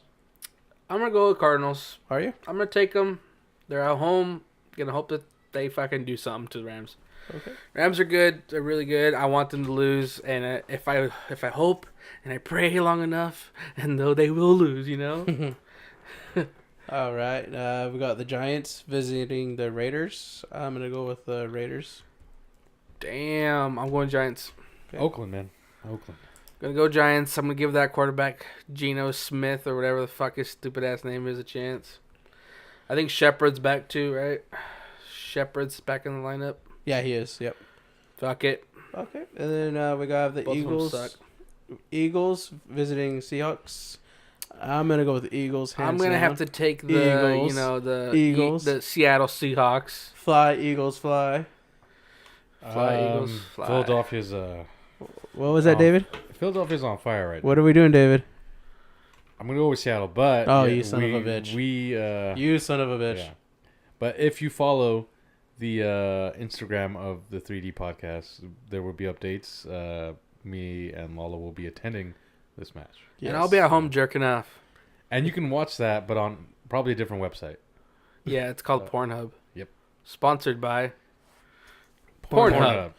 [SPEAKER 2] I'm gonna go with Cardinals.
[SPEAKER 1] Are you?
[SPEAKER 2] I'm gonna take them. They're at home. Gonna hope that they fucking do something to the Rams.
[SPEAKER 1] Okay.
[SPEAKER 2] Rams are good. They're really good. I want them to lose, and if I hope and I pray long enough, and though they will lose, you know.
[SPEAKER 1] All right. We got the Giants visiting the Raiders. I'm going to go with the Raiders.
[SPEAKER 2] Damn, I'm going Giants.
[SPEAKER 1] Okay.
[SPEAKER 3] Oakland, man. Oakland.
[SPEAKER 2] Gonna go Giants. I'm gonna give that quarterback Geno Smith or whatever the fuck his stupid ass name is a chance. I think Shepard's back too, right? Shepard's back in the lineup.
[SPEAKER 1] Yeah, he is. Yep.
[SPEAKER 2] Fuck it.
[SPEAKER 1] Okay. And then we got the
[SPEAKER 2] Both of them
[SPEAKER 1] Eagles.
[SPEAKER 2] suck.
[SPEAKER 1] Eagles visiting Seahawks. I'm going to go with the Eagles.
[SPEAKER 2] I'm gonna have to take the
[SPEAKER 1] Eagles. Eagles.
[SPEAKER 2] the Seattle Seahawks.
[SPEAKER 1] Fly, Eagles, fly.
[SPEAKER 2] Fly, Eagles, fly.
[SPEAKER 3] Philadelphia's
[SPEAKER 1] What was that, David?
[SPEAKER 3] Philadelphia's on fire right now.
[SPEAKER 1] What are we doing, David?
[SPEAKER 3] I'm gonna go with Seattle, but
[SPEAKER 1] Oh, you son of a bitch.
[SPEAKER 3] We
[SPEAKER 1] You son of a bitch.
[SPEAKER 3] yeah. But if you follow the Instagram of the 3D podcast, there will be updates. Me and Lala will be attending this match,
[SPEAKER 2] And I'll be at home jerking off.
[SPEAKER 3] and you can watch that, but on probably a different website.
[SPEAKER 2] Yeah, it's called Pornhub.
[SPEAKER 3] Yep.
[SPEAKER 2] Sponsored by
[SPEAKER 1] Pornhub.
[SPEAKER 2] Pornhub.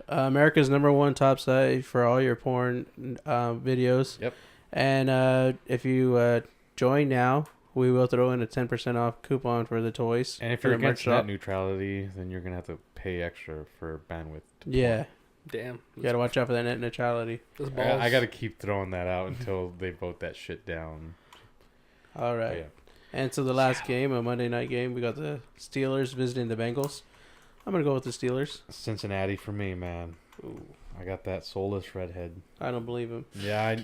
[SPEAKER 1] America's #1 top site for all your porn videos.
[SPEAKER 3] Yep.
[SPEAKER 1] And if you join now, we will throw in a 10% off coupon for the toys.
[SPEAKER 3] And if
[SPEAKER 1] for
[SPEAKER 3] you're
[SPEAKER 1] the merch
[SPEAKER 3] against
[SPEAKER 1] shop.
[SPEAKER 3] net neutrality, then you're gonna have to pay extra for bandwidth. to
[SPEAKER 1] Yeah.
[SPEAKER 2] Damn.
[SPEAKER 1] You got to watch out for that net neutrality.
[SPEAKER 2] Those
[SPEAKER 3] porn.
[SPEAKER 2] balls.
[SPEAKER 3] I got to keep throwing that out until they vote that shit down.
[SPEAKER 1] All
[SPEAKER 3] But
[SPEAKER 1] right.
[SPEAKER 3] yeah.
[SPEAKER 1] And so the last game, a Monday night game, we got the Steelers visiting the Bengals. I'm going to go with the Steelers.
[SPEAKER 3] Cincinnati for me, man.
[SPEAKER 1] Ooh,
[SPEAKER 3] I got that soulless redhead.
[SPEAKER 1] I don't believe him.
[SPEAKER 3] Yeah,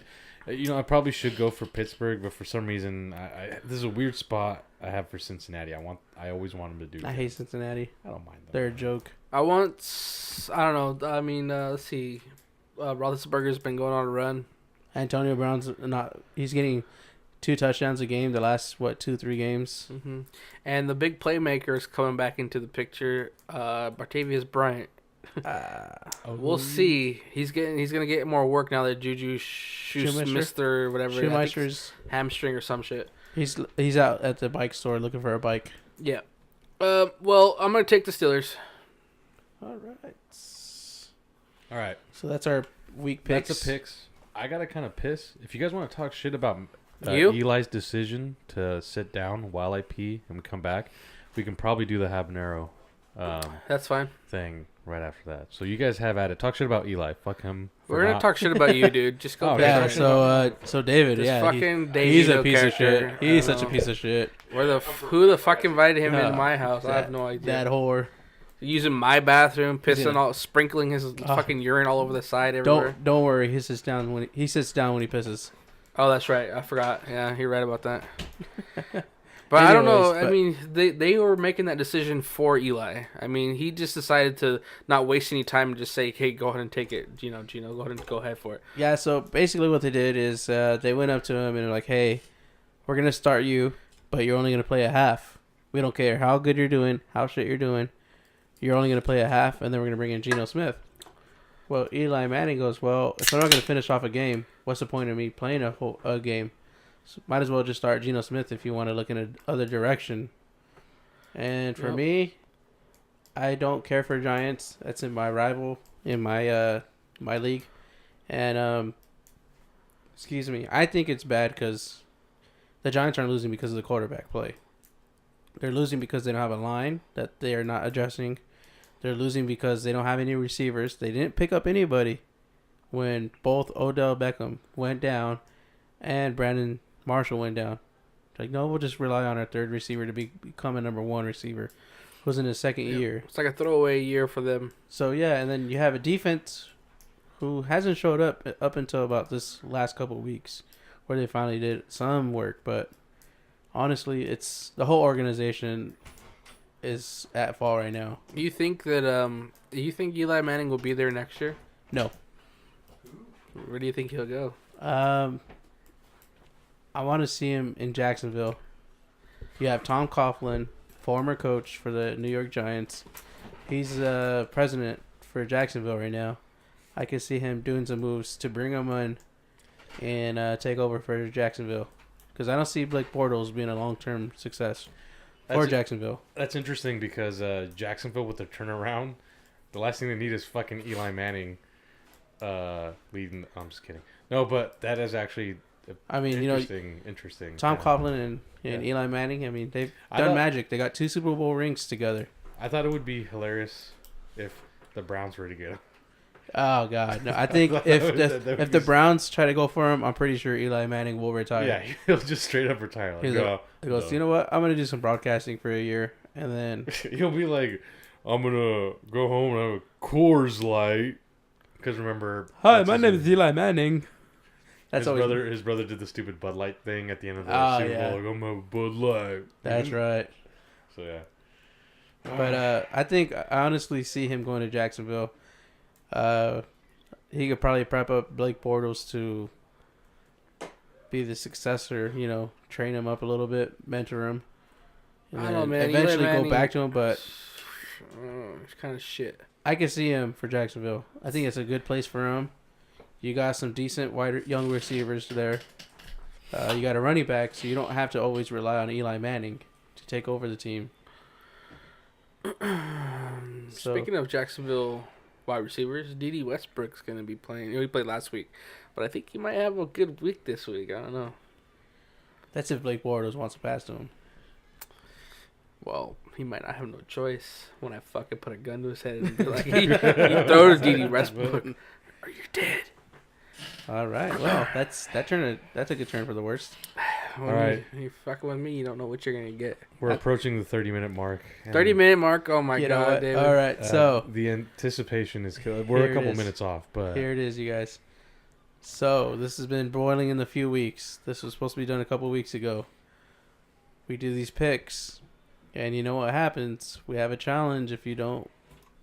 [SPEAKER 3] I probably should go for Pittsburgh, but for some reason, this is a weird spot I have for Cincinnati. I always want them to do.
[SPEAKER 1] I
[SPEAKER 3] good.
[SPEAKER 1] hate Cincinnati.
[SPEAKER 3] I don't mind them.
[SPEAKER 1] They're a joke.
[SPEAKER 2] I don't know. I mean, let's see. Roethlisberger's been going on a run.
[SPEAKER 1] Antonio Brown's not. He's getting 2 touchdowns a game the last, 2-3 games.
[SPEAKER 2] Hmm. And the big playmaker is coming back into the picture. Bartavius Bryant. We'll see. He's gonna get more work now that Juju Smith-Schuster, whatever. I think it's
[SPEAKER 1] Schumacher's.
[SPEAKER 2] hamstring or some shit.
[SPEAKER 1] He's out at the bike store looking for a bike.
[SPEAKER 2] Yeah. Well, I'm gonna take the Steelers.
[SPEAKER 1] All right.
[SPEAKER 3] All right,
[SPEAKER 1] So that's our week picks.
[SPEAKER 3] that's the picks. I gotta kind of piss. If you guys want to talk shit about
[SPEAKER 2] You?
[SPEAKER 3] Eli's decision to sit down while I pee and we come back, we can probably do the habanero
[SPEAKER 2] That's fine.
[SPEAKER 3] thing right after that. So you guys have at it. Talk shit about Eli. Fuck him. for
[SPEAKER 2] We're gonna
[SPEAKER 3] not-
[SPEAKER 2] talk shit about you, dude. Just go.
[SPEAKER 3] Oh,
[SPEAKER 2] piss
[SPEAKER 1] Yeah.
[SPEAKER 2] off.
[SPEAKER 1] So David.
[SPEAKER 2] This
[SPEAKER 1] Yeah.
[SPEAKER 2] fucking
[SPEAKER 1] He's a
[SPEAKER 2] Dayvido
[SPEAKER 1] piece of shit.
[SPEAKER 2] character.
[SPEAKER 1] He's
[SPEAKER 2] I
[SPEAKER 1] such a
[SPEAKER 2] don't
[SPEAKER 1] piece of shit.
[SPEAKER 2] Who the fuck invited him
[SPEAKER 1] Yeah.
[SPEAKER 2] into my house? I have no idea.
[SPEAKER 1] That whore.
[SPEAKER 2] Using my bathroom, pissing
[SPEAKER 1] Yeah.
[SPEAKER 2] all, sprinkling his fucking urine all over the side everywhere.
[SPEAKER 1] Don't worry. He sits down when he pisses.
[SPEAKER 2] Oh, that's right. I forgot. Yeah, you're right about that. But
[SPEAKER 1] Anyways,
[SPEAKER 2] I don't know.
[SPEAKER 1] but-
[SPEAKER 2] I mean, they were making that decision for Eli. I mean, he just decided to not waste any time and just say, "Hey, go ahead and take it, Gino. Go ahead and go ahead for it."
[SPEAKER 1] Yeah. So basically, what they did is they went up to him and they're like, "Hey, we're gonna start you, but you're only gonna play a half. We don't care how good you're doing, how shit you're doing. You're only gonna play a half, and then we're gonna bring in Geno Smith." Well, Eli Manning goes, "Well, if I'm not gonna finish off a game, what's the point of me playing a game? So might as well just start Geno Smith if you want to look in a other direction." And for
[SPEAKER 2] Yep.
[SPEAKER 1] me, I don't care for Giants. That's in my rival in my my league, and excuse me, I think it's bad because the Giants aren't losing because of the quarterback play. They're losing because they don't have a line that they are not adjusting. They're losing because they don't have any receivers. They didn't pick up anybody when both Odell Beckham went down and Brandon Marshall went down. Like, no, we'll just rely on our third receiver to become a number one receiver. Who's in his second year.
[SPEAKER 2] It's like a throwaway year for them.
[SPEAKER 1] So, yeah, and then you have a defense who hasn't showed up until about this last couple of weeks where they finally did some work. But honestly, it's the whole organization is at fault right now.
[SPEAKER 2] You think that Eli Manning will be there next year?
[SPEAKER 1] No.
[SPEAKER 2] Where do you think he'll go?
[SPEAKER 1] I want to see him in Jacksonville. You have Tom Coughlin, former coach for the New York Giants. He's the president for Jacksonville right now. I can see him doing some moves to bring him in and take over for Jacksonville. Because I don't see Blake Bortles being a long-term success for Jacksonville.
[SPEAKER 3] That's interesting because Jacksonville with their turnaround, the last thing they need is fucking Eli Manning leading. I'm just kidding. No, but that is actually interesting.
[SPEAKER 1] Tom Coughlin and Eli Manning, I mean, they've done magic. They got 2 Super Bowl rings together.
[SPEAKER 3] I thought it would be hilarious if the Browns were to get him.
[SPEAKER 1] Oh, God. No, I think if the Browns try to go for him, I'm pretty sure Eli Manning will retire.
[SPEAKER 3] Yeah, he'll just straight up retire.
[SPEAKER 1] He goes, you know what? I'm going to do some broadcasting for a year. And then
[SPEAKER 3] he'll be like, I'm going to go home and have a Coors Light. Because remember...
[SPEAKER 1] Hi, my name is Eli Manning.
[SPEAKER 3] His brother did the stupid Bud Light thing at the end of the Super Bowl. Like, I'm a Bud Light.
[SPEAKER 1] That's right.
[SPEAKER 3] So, yeah.
[SPEAKER 1] But I honestly see him going to Jacksonville. He could probably prep up Blake Bortles to be the successor, train him up a little bit, mentor him. And
[SPEAKER 2] I don't know, man.
[SPEAKER 1] Eventually go back to him, but...
[SPEAKER 2] it's kind of shit.
[SPEAKER 1] I can see him for Jacksonville. I think it's a good place for him. You got some decent young receivers there. You got a running back, so you don't have to always rely on Eli Manning to take over the team.
[SPEAKER 2] Speaking of Jacksonville wide receivers, D.D. Westbrook's going to be playing. He played last week, but I think he might have a good week this week. I don't know.
[SPEAKER 1] That's if Blake Bortles wants to pass to him.
[SPEAKER 2] Well, he might not have no choice when I fucking put a gun to his head and be like, he throws D.D. Westbrook, or you're dead.
[SPEAKER 1] All right. Well, that's a good turn for the worst.
[SPEAKER 3] All right.
[SPEAKER 2] You fucking with me, you don't know what you're gonna get.
[SPEAKER 3] We're approaching the 30-minute mark.
[SPEAKER 2] 30-minute mark. Oh my God, David.
[SPEAKER 1] All right. So
[SPEAKER 3] the anticipation is killing. We're a couple minutes off, but
[SPEAKER 1] here it is, you guys. So this has been boiling in a few weeks. This was supposed to be done a couple weeks ago. We do these picks, and you know what happens? We have a challenge if you don't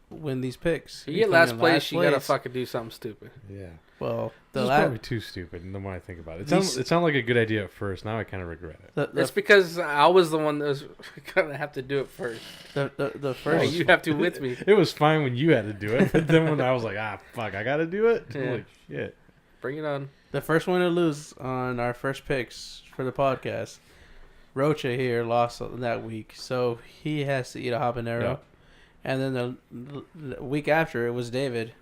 [SPEAKER 1] win these picks.
[SPEAKER 2] You get last place, you gotta fucking do something stupid.
[SPEAKER 3] Yeah.
[SPEAKER 1] Well,
[SPEAKER 3] this is probably too stupid. The more I think about it, it sounded like a good idea at first. Now I kind of regret it.
[SPEAKER 2] It's because I was the one that was gonna have to do it first.
[SPEAKER 1] The first
[SPEAKER 2] you have to with me.
[SPEAKER 3] It was fine when you had to do it, but then when I was like, fuck, I gotta do it.
[SPEAKER 2] Yeah.
[SPEAKER 3] I'm like, shit.
[SPEAKER 2] Bring it on.
[SPEAKER 1] The first one to lose on our first picks for the podcast, Rocha here lost that week, so he has to eat a habanero.
[SPEAKER 3] Yep.
[SPEAKER 1] And then the week after, it was David,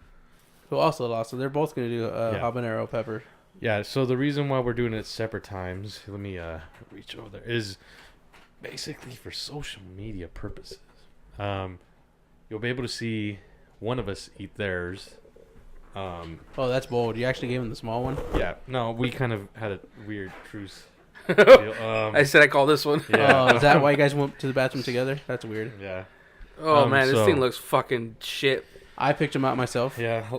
[SPEAKER 1] who also lost. So they're both going to do a habanero pepper.
[SPEAKER 3] Yeah, so the reason why we're doing it separate times, let me reach over there, is basically for social media purposes. You'll be able to see one of us eat theirs.
[SPEAKER 1] Oh, that's bold. You actually gave him the small one?
[SPEAKER 3] Yeah. No, we kind of had a weird truce.
[SPEAKER 2] I said I call this one.
[SPEAKER 3] Yeah.
[SPEAKER 1] Oh, is that why you guys went to the bathroom together? That's weird.
[SPEAKER 3] Yeah.
[SPEAKER 2] Oh, man, this thing looks fucking shit.
[SPEAKER 1] I picked him out myself.
[SPEAKER 3] Yeah.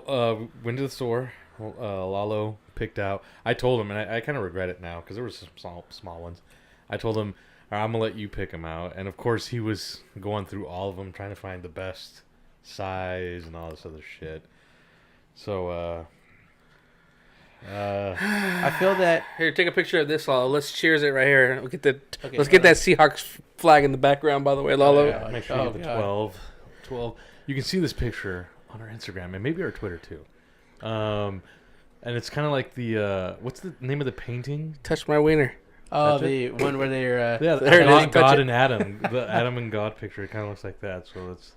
[SPEAKER 3] Went to the store. Lalo picked out. I told him, and I kind of regret it now because there were some small ones. I told him, I'm going to let you pick them out. And, of course, he was going through all of them, trying to find the best size and all this other shit. So,
[SPEAKER 1] I feel that...
[SPEAKER 2] Here, take a picture of this, Lalo. Let's cheers it right here. Let's get that Seahawks flag in the background, by the way, Lalo.
[SPEAKER 3] Yeah, make sure you get the 12. You can see this picture on our Instagram and maybe our Twitter, too. And it's kind of like the... what's the name of the painting?
[SPEAKER 2] Touch my wiener.
[SPEAKER 1] Oh, the one where they're...
[SPEAKER 3] God and Adam. The Adam and God picture. It kind of looks like that. So it's...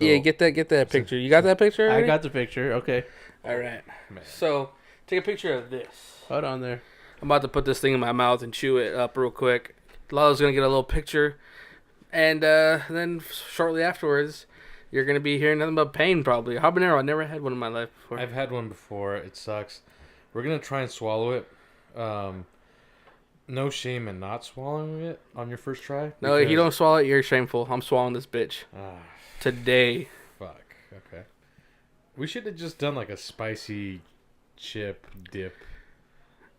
[SPEAKER 2] Yeah, get that picture. You got that picture already?
[SPEAKER 1] I got the picture. Okay.
[SPEAKER 2] All right. So, take a picture of this.
[SPEAKER 1] Hold on there.
[SPEAKER 2] I'm about to put this thing in my mouth and chew it up real quick. Lalo's going to get a little picture. And then shortly afterwards, you're going to be hearing nothing but pain, probably. Habanero, I never had one in my life before.
[SPEAKER 3] I've had one before. It sucks. We're going to try and swallow it. No shame in not swallowing it on your first try?
[SPEAKER 2] No, if you don't swallow it, you're shameful. I'm swallowing this bitch. Today.
[SPEAKER 3] Fuck. Okay. We should have just done like a spicy chip dip.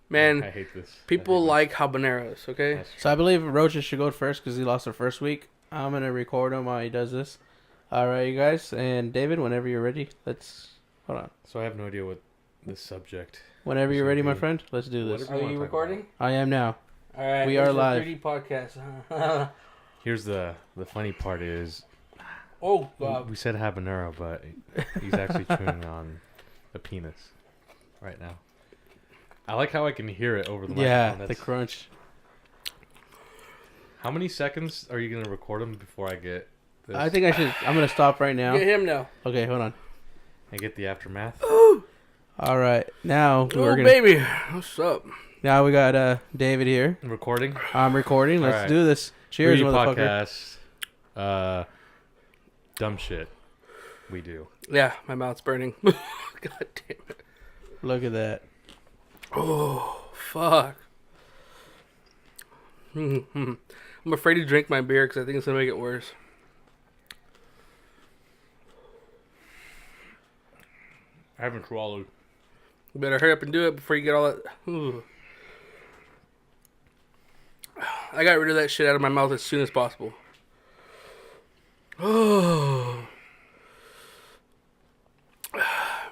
[SPEAKER 2] Man,
[SPEAKER 3] I hate this.
[SPEAKER 2] People like habaneros, okay?
[SPEAKER 1] So I believe Rocha should go first because he lost the first week. I'm going to record him while he does this. All right, you guys. And David, whenever you're ready, let's... Hold on.
[SPEAKER 3] So I have no idea what this subject...
[SPEAKER 1] Whenever you're ready, my friend, let's do this.
[SPEAKER 2] Are you recording?
[SPEAKER 1] I am now.
[SPEAKER 2] All right.
[SPEAKER 1] We are live.
[SPEAKER 2] 3D podcast.
[SPEAKER 3] Here's the funny part is...
[SPEAKER 2] Oh, God.
[SPEAKER 3] We said habanero, but he's actually chewing on a penis right now. I like how I can hear it over the microphone.
[SPEAKER 1] Yeah, the crunch.
[SPEAKER 3] How many seconds are you going to record him before I get this?
[SPEAKER 1] I think I'm going to stop right now.
[SPEAKER 2] Get him now.
[SPEAKER 1] Okay, hold on.
[SPEAKER 3] And get the aftermath?
[SPEAKER 1] All right, now
[SPEAKER 2] we're gonna... baby. What's up?
[SPEAKER 1] Now we got David here.
[SPEAKER 3] Recording?
[SPEAKER 1] I'm recording. Let's do this. Cheers, motherfucker.
[SPEAKER 3] Podcast. Dumb shit. We do.
[SPEAKER 2] Yeah, my mouth's burning. God damn it.
[SPEAKER 1] Look at that.
[SPEAKER 2] Oh, fuck. I'm afraid to drink my beer because I think it's going to make it worse.
[SPEAKER 3] I haven't swallowed.
[SPEAKER 2] You better hurry up and do it before you get all that. Ooh. I got rid of that shit out of my mouth as soon as possible. Oh.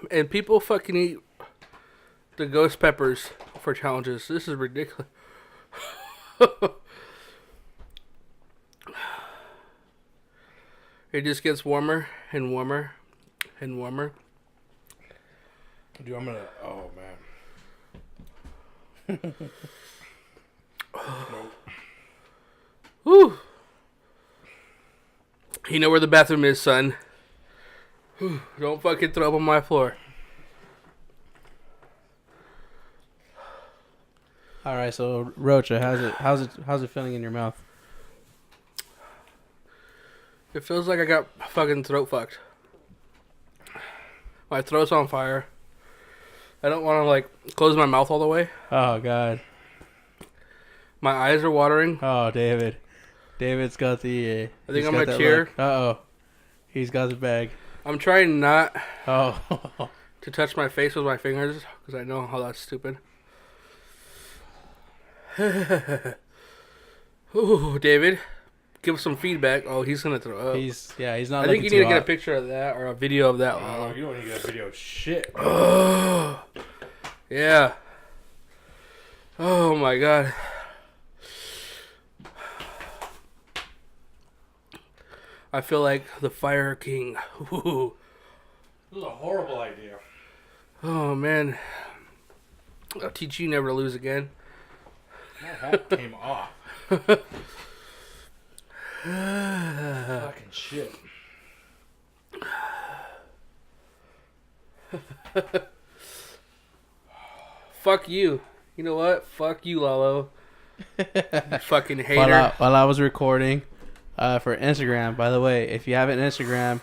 [SPEAKER 2] And people fucking eat the ghost peppers for challenges. This is ridiculous. It just gets warmer and warmer and warmer.
[SPEAKER 3] Dude, I'm gonna... Oh, man.
[SPEAKER 2] Nope. Whew. You know where the bathroom is, son. Whew. Don't fucking throw up on my floor.
[SPEAKER 1] All right, so Rocha, how's it feeling in your mouth?
[SPEAKER 2] It feels like I got fucking throat fucked. My throat's on fire. I don't want to, like, close my mouth all the way.
[SPEAKER 1] Oh, God.
[SPEAKER 2] My eyes are watering.
[SPEAKER 1] Oh, David. David's got the...
[SPEAKER 2] I think I'm going to cheer.
[SPEAKER 1] Uh-oh. He's got the bag.
[SPEAKER 2] I'm trying not
[SPEAKER 1] to
[SPEAKER 2] touch my face with my fingers, because I know how that's stupid. Ooh, David, give us some feedback. Oh, he's going to throw up.
[SPEAKER 1] He's not.
[SPEAKER 2] I think you need to get a picture of that or a video of that.
[SPEAKER 3] Oh, you don't need to get a video of shit.
[SPEAKER 2] Oh, yeah. Oh, my God. I feel like the Fire King. Ooh.
[SPEAKER 3] This is a horrible idea.
[SPEAKER 2] Oh, man. I'll teach you never to lose again.
[SPEAKER 3] My hat came off. Fucking shit.
[SPEAKER 2] Fuck you. You know what? Fuck you, Lalo. You fucking hater.
[SPEAKER 1] While I was recording for Instagram, by the way, if you have an Instagram,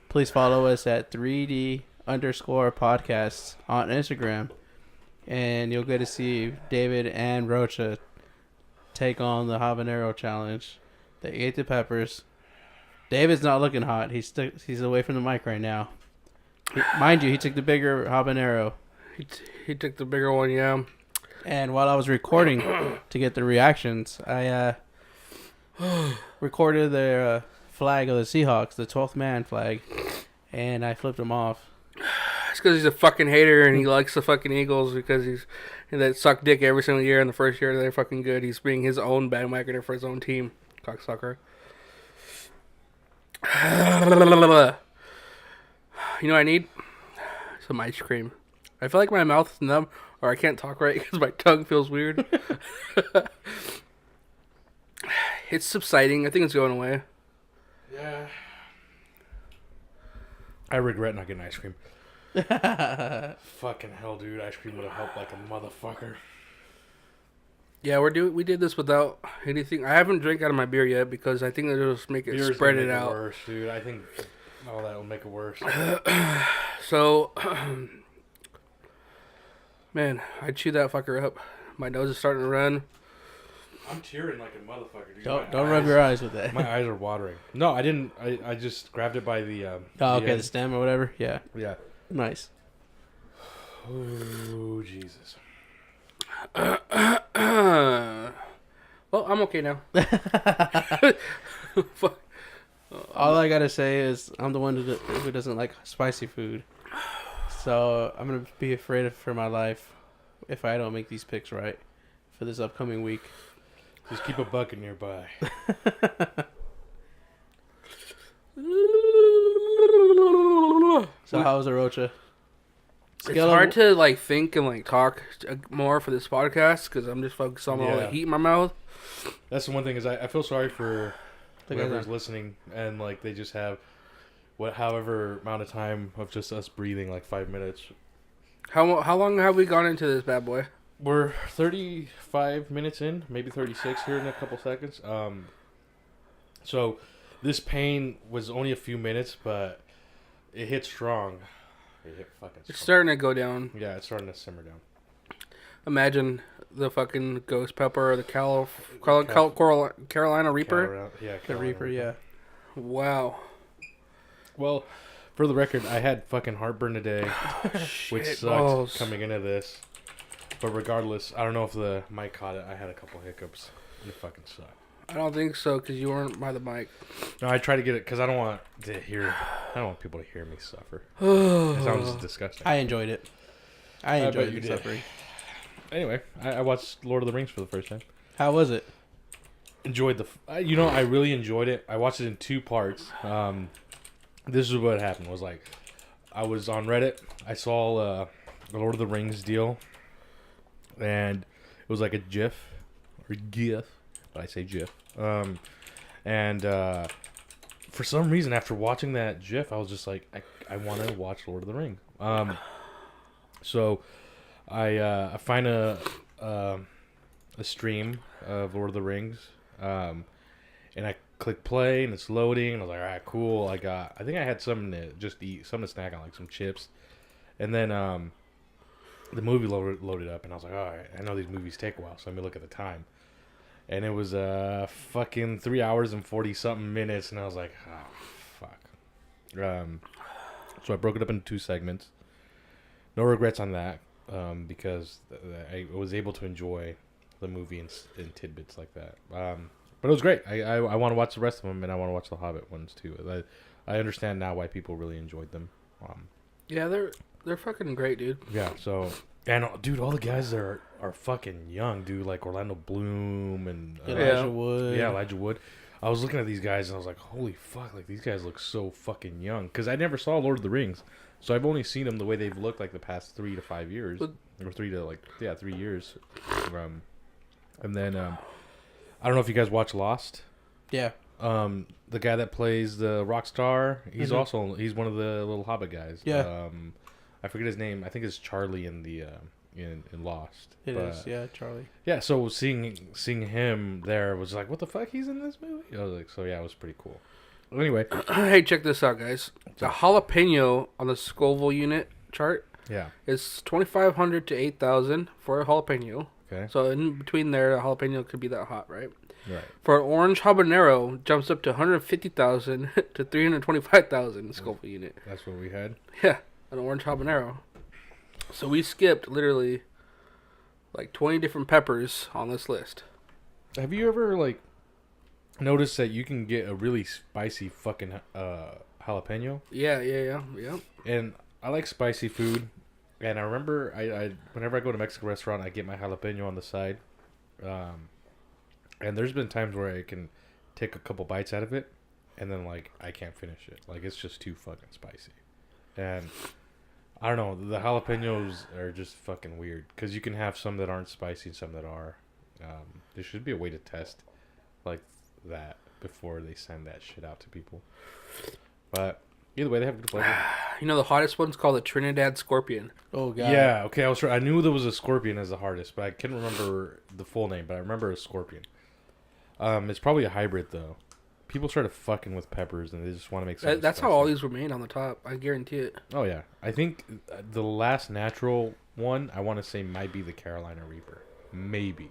[SPEAKER 1] please follow us at 3D_podcasts on Instagram. And you'll get to see David and Rocha take on the habanero challenge. They ate the peppers. David's not looking hot. He's away from the mic right now. Mind you, he took the bigger habanero.
[SPEAKER 2] He took the bigger one, yeah.
[SPEAKER 1] And while I was recording to get the reactions, I recorded the flag of the Seahawks, the 12th man flag, and I flipped him off.
[SPEAKER 2] It's because he's a fucking hater and he likes the fucking Eagles because he's that suck dick every single year. In the first year they're fucking good. He's being his own bandwagoner for his own team. Cocksucker. You know what I need? Some ice cream. I feel like my mouth is numb or I can't talk right because my tongue feels weird. It's subsiding. I think it's going away.
[SPEAKER 3] Yeah. I regret not getting ice cream. Fucking hell, dude. Ice cream would have helped like a motherfucker.
[SPEAKER 2] Yeah, we did this without anything. I haven't drank out of my beer yet because I think it'll just make it
[SPEAKER 3] Beer's
[SPEAKER 2] spread
[SPEAKER 3] make
[SPEAKER 2] it out.
[SPEAKER 3] Worse, dude. I think all that will make it worse.
[SPEAKER 2] So, man, I chewed that fucker up. My nose is starting to run.
[SPEAKER 3] I'm tearing like a motherfucker. Dude.
[SPEAKER 1] Don't rub your eyes with that.
[SPEAKER 3] My eyes are watering. No, I didn't. I just grabbed it by the.
[SPEAKER 1] The stem or whatever. Yeah.
[SPEAKER 3] Yeah.
[SPEAKER 1] Nice.
[SPEAKER 3] Oh Jesus.
[SPEAKER 2] Well, I'm okay now. Fuck.
[SPEAKER 1] All I gotta say is I'm the one who doesn't like spicy food, so I'm gonna be afraid for my life if I don't make these picks right for this upcoming week.
[SPEAKER 3] Just keep a bucket nearby.
[SPEAKER 1] So how was the Rocha?
[SPEAKER 2] It's hard to like think and like talk more for this podcast because I'm just focused on all the heat in my mouth.
[SPEAKER 3] That's the one thing is I feel sorry for whoever's listening and like they just have however amount of time of just us breathing, like 5 minutes.
[SPEAKER 2] How long have we gone into this bad boy?
[SPEAKER 3] We're 35 minutes in, maybe 36 here in a couple seconds. So this pain was only a few minutes, but it hit strong. It hit fucking strong.
[SPEAKER 2] It's starting to go down.
[SPEAKER 3] Yeah, it's starting to simmer down.
[SPEAKER 2] Imagine the fucking ghost pepper or the Carolina Reaper.
[SPEAKER 1] The Reaper, yeah.
[SPEAKER 2] Wow.
[SPEAKER 3] Well, for the record, I had fucking heartburn today, which sucked coming into this. But regardless, I don't know if the mic caught it. I had a couple hiccups. It fucking sucked.
[SPEAKER 2] I don't think so because you weren't by the mic.
[SPEAKER 3] No, I try to get it because I don't want people to hear me suffer. It sounds disgusting.
[SPEAKER 1] I enjoyed it. I enjoyed you suffering.
[SPEAKER 3] Anyway, I watched Lord of the Rings for the first time.
[SPEAKER 1] How was it?
[SPEAKER 3] Enjoyed I really enjoyed it. I watched it in 2 parts. This is what happened. Was like, I was on Reddit. I saw the Lord of the Rings deal, and it was like a GIF or GIF, but I say GIF. And for some reason, after watching that GIF, I was just like, I want to watch Lord of the Rings. So I find a stream of Lord of the Rings, and I click play, and it's loading, and I was like, all right, cool. I think I had something to just eat, something to snack on, like some chips, and then the movie loaded up, and I was like, all right, I know these movies take a while, so let me look at the time, and it was fucking 3 hours and 40-something minutes, and I was like, oh, fuck. So I broke it up into 2 segments. No regrets on that, because I was able to enjoy the movie in tidbits like that. But it was great. I want to watch the rest of them, and I want to watch the Hobbit ones too. I understand now why people really enjoyed them.
[SPEAKER 2] Yeah, they're fucking great, dude.
[SPEAKER 3] Yeah. So, and dude, all the guys there are fucking young, dude. Like Orlando Bloom and
[SPEAKER 1] Elijah Wood.
[SPEAKER 3] Yeah, Elijah Wood. I was looking at these guys and I was like, holy fuck! Like these guys look so fucking young. Because I never saw Lord of the Rings, so I've only seen them the way they've looked like the past 3 to 5 years, or 3 years. And then I don't know if you guys watch Lost.
[SPEAKER 1] Yeah.
[SPEAKER 3] The guy that plays the rock star, he's one of the little Hobbit guys.
[SPEAKER 1] Yeah.
[SPEAKER 3] I forget his name. I think it's Charlie in the in Lost.
[SPEAKER 1] It is, yeah, Charlie.
[SPEAKER 3] Yeah, so seeing him there was like, what the fuck? He's in this movie? I was like, so yeah, it was pretty cool. Anyway,
[SPEAKER 2] hey, check this out, guys. The jalapeno on the Scoville unit chart.
[SPEAKER 3] Yeah.
[SPEAKER 2] Is 2,500 to 8,000 for a jalapeno.
[SPEAKER 3] Okay.
[SPEAKER 2] So in between there, a jalapeno could be that hot, right?
[SPEAKER 3] Right.
[SPEAKER 2] For an orange habanero, jumps up to 150,000 to 325,000 Scoville unit.
[SPEAKER 3] That's what we had.
[SPEAKER 2] Yeah, an orange habanero. So we skipped literally like 20 different peppers on this list.
[SPEAKER 3] Have you ever like noticed that you can get a really spicy fucking jalapeno?
[SPEAKER 2] Yeah.
[SPEAKER 3] And I like spicy food. And I remember, I whenever I go to a Mexican restaurant, I get my jalapeno on the side. And there's been times where I can take a couple bites out of it, and then, like, I can't finish it. Like, it's just too fucking spicy. And, I don't know, the jalapenos are just fucking weird. Because you can have some that aren't spicy and some that are. There should be a way to test, like, that before they send that shit out to people. But... either way, they have good flavor.
[SPEAKER 2] You know, the hottest one's called the Trinidad Scorpion.
[SPEAKER 1] Oh, God.
[SPEAKER 3] Yeah, okay, I was sure. I knew there was a scorpion as the hardest, but I couldn't remember the full name, but I remember a scorpion. It's probably a hybrid, though. People started fucking with peppers, and they just want to make something
[SPEAKER 2] That's
[SPEAKER 3] spicy.
[SPEAKER 2] how all these were made on the top. I guarantee it.
[SPEAKER 3] Oh, yeah. I think the last natural one, I want to say, might be the Carolina Reaper. maybe.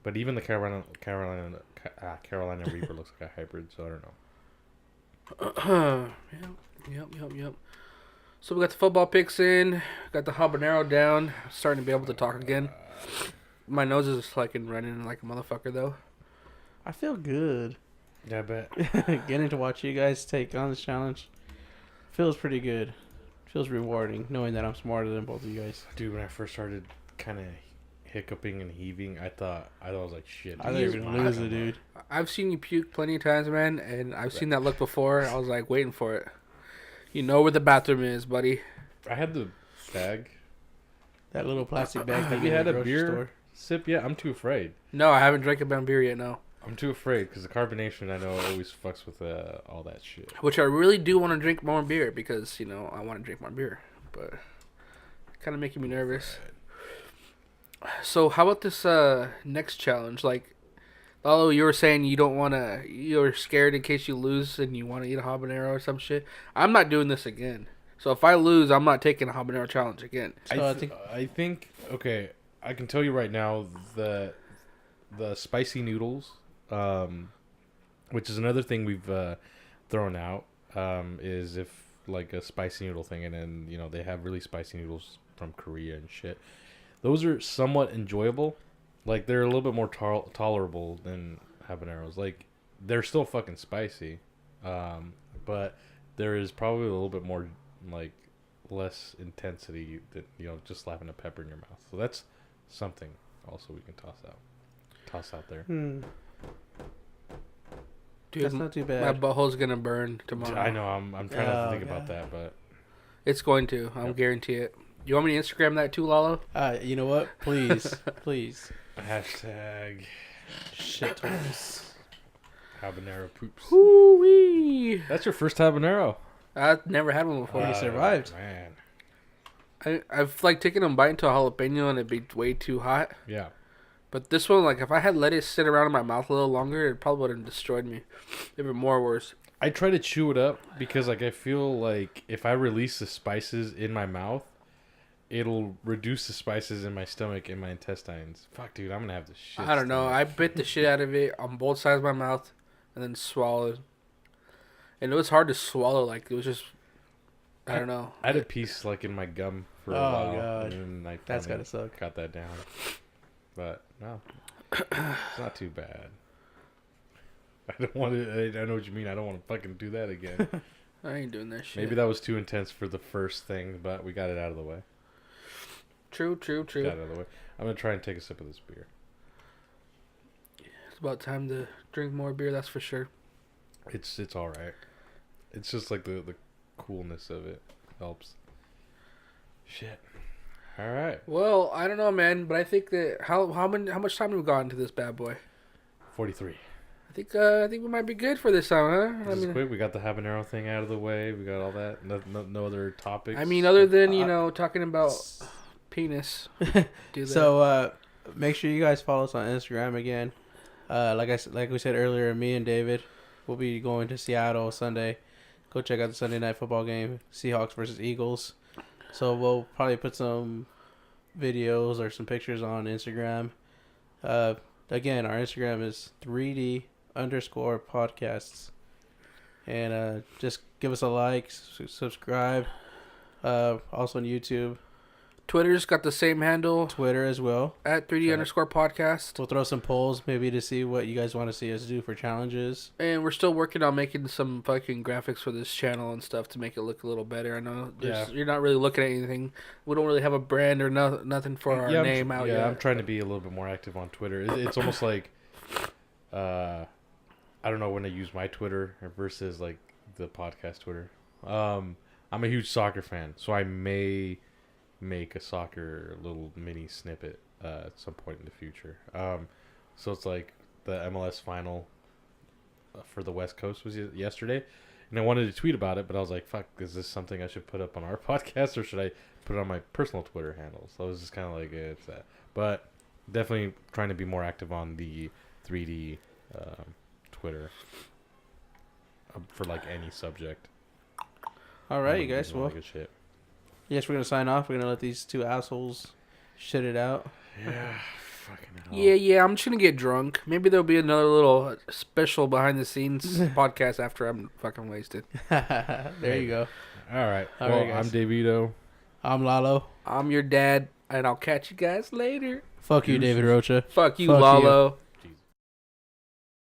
[SPEAKER 3] But even the Carolina Reaper looks like a hybrid, so I don't know.
[SPEAKER 2] Yep. So we got the football picks in, got the habanero down, starting to be able to talk again. My nose is like running like a motherfucker though.
[SPEAKER 1] I feel good.
[SPEAKER 3] Yeah, I bet.
[SPEAKER 1] Getting to watch you guys take on this challenge feels pretty good. Feels rewarding knowing that I'm smarter than both of you guys.
[SPEAKER 3] Dude, when I first started kind of hiccuping and heaving, I thought I was like, shit.
[SPEAKER 1] I thought you were gonna lose it, dude.
[SPEAKER 2] I've seen you puke plenty of times, man, and I've seen that look before. I was like waiting for it. You know where the bathroom is, buddy.
[SPEAKER 3] I had the bag.
[SPEAKER 1] That little plastic bag.
[SPEAKER 3] Have you had a beer sip yet? I'm too afraid.
[SPEAKER 2] No, I haven't drank a brown beer yet, no.
[SPEAKER 3] I'm too afraid because the carbonation, I know, always fucks with all that shit.
[SPEAKER 2] Which I really do want to drink more beer because, you know, I want to drink more beer. But kind of making me nervous. So how about this next challenge? Like, although you were saying you're scared in case you lose and you want to eat a habanero or some shit. I'm not doing this again. So if I lose, I'm not taking a habanero challenge again.
[SPEAKER 1] So
[SPEAKER 3] I think, okay, I can tell you right now, the spicy noodles, which is another thing we've thrown out, is if like a spicy noodle thing, and then, you know, they have really spicy noodles from Korea and shit. Those are somewhat enjoyable. Like, they're a little bit more tolerable than habaneros. Like, they're still fucking spicy, but there is probably a little bit more, like, less intensity than, you know, just slapping a pepper in your mouth. So that's something also we can toss out there.
[SPEAKER 2] Dude,
[SPEAKER 1] that's not too bad.
[SPEAKER 2] My butthole's gonna burn tomorrow.
[SPEAKER 3] I know. I'm trying not to think about that, but
[SPEAKER 2] it's going to. I'm guarantee it. You want me to Instagram that too, Lalo?
[SPEAKER 1] You know what? Please.
[SPEAKER 3] Hashtag
[SPEAKER 1] shitholes.
[SPEAKER 3] Habanero poops.
[SPEAKER 2] Hoo-wee.
[SPEAKER 3] That's your first habanero.
[SPEAKER 2] I've never had one before.
[SPEAKER 1] You survived.
[SPEAKER 3] Man.
[SPEAKER 2] I've like taken a bite into a jalapeno and it'd be way too hot.
[SPEAKER 3] Yeah.
[SPEAKER 2] But this one, like, if I had let it sit around in my mouth a little longer, it probably would have destroyed me. Even more worse.
[SPEAKER 3] I try to chew it up because, like, I feel like if I release the spices in my mouth, it'll reduce the spices in my stomach and my intestines. Fuck, dude, I'm gonna have the shit.
[SPEAKER 2] I don't know. I bit the shit out of it on both sides of my mouth and then swallowed. And it was hard to swallow. Like, it was just, I don't know.
[SPEAKER 3] I had a piece, like, in my gum for a while.
[SPEAKER 1] God.
[SPEAKER 3] And I
[SPEAKER 1] That's gotta suck.
[SPEAKER 3] got that down. But, no. It's not too bad. I don't want to, I know what you mean. I don't want to fucking do that again.
[SPEAKER 2] I ain't doing that shit.
[SPEAKER 3] Maybe that was too intense for the first thing, but we got it out of the way.
[SPEAKER 2] True.
[SPEAKER 3] Got it out of the way. I'm going to try and take a sip of this beer.
[SPEAKER 2] It's about time to drink more beer, that's for sure.
[SPEAKER 3] It's all right. It's just like the coolness of it helps. Shit. All right.
[SPEAKER 2] Well, I don't know, man, but I think that how much time have we got into this bad boy?
[SPEAKER 3] 43.
[SPEAKER 2] I think we might be good for this time, huh?
[SPEAKER 3] This is quick. We got the habanero thing out of the way. We got all that. No other topics.
[SPEAKER 2] I mean, other than, talking about penis. Do that.
[SPEAKER 1] So make sure you guys follow us on Instagram again. Like we said earlier, me and David will be going to Seattle Sunday. Go check out the Sunday night football game, Seahawks versus Eagles. So we'll probably put some videos or some pictures on Instagram. Again, our Instagram is 3D_podcasts. And just give us a like, subscribe. Also on YouTube.
[SPEAKER 2] Twitter's got the same handle.
[SPEAKER 1] Twitter as well.
[SPEAKER 2] At 3D_podcast.
[SPEAKER 1] We'll throw some polls maybe to see what you guys want to see us do for challenges.
[SPEAKER 2] And we're still working on making some fucking graphics for this channel and stuff to make it look a little better. I know you're not really looking at anything. We don't really have a brand or nothing for our name out yet.
[SPEAKER 3] Yeah, I'm trying to be a little bit more active on Twitter. It's almost like, I don't know when to use my Twitter versus like the podcast Twitter. I'm a huge soccer fan, so I may make a soccer little mini snippet at some point in the future. So it's like the MLS final for the West Coast was yesterday, and I wanted to tweet about it, but I was like, fuck, is this something I should put up on our podcast, or should I put it on my personal Twitter handle? So I was just kind of like, it's that. But definitely trying to be more active on the 3D Twitter for like any subject.
[SPEAKER 1] All right, you guys. Well,
[SPEAKER 3] good shit.
[SPEAKER 1] yes, we're going to sign off. We're going to let these two assholes shit it out.
[SPEAKER 3] Yeah. Fucking hell.
[SPEAKER 2] Yeah. I'm just gonna get drunk. Maybe there'll be another little special behind the scenes podcast after I'm fucking wasted.
[SPEAKER 1] There you go.
[SPEAKER 3] All right.
[SPEAKER 1] All
[SPEAKER 3] Well,
[SPEAKER 1] right, guys.
[SPEAKER 3] I'm Dayvido.
[SPEAKER 1] I'm Lalo.
[SPEAKER 2] I'm your dad, and I'll catch you guys later.
[SPEAKER 1] Fuck you, David Rocha.
[SPEAKER 2] Fuck you,
[SPEAKER 1] Fuck you.
[SPEAKER 2] Lalo.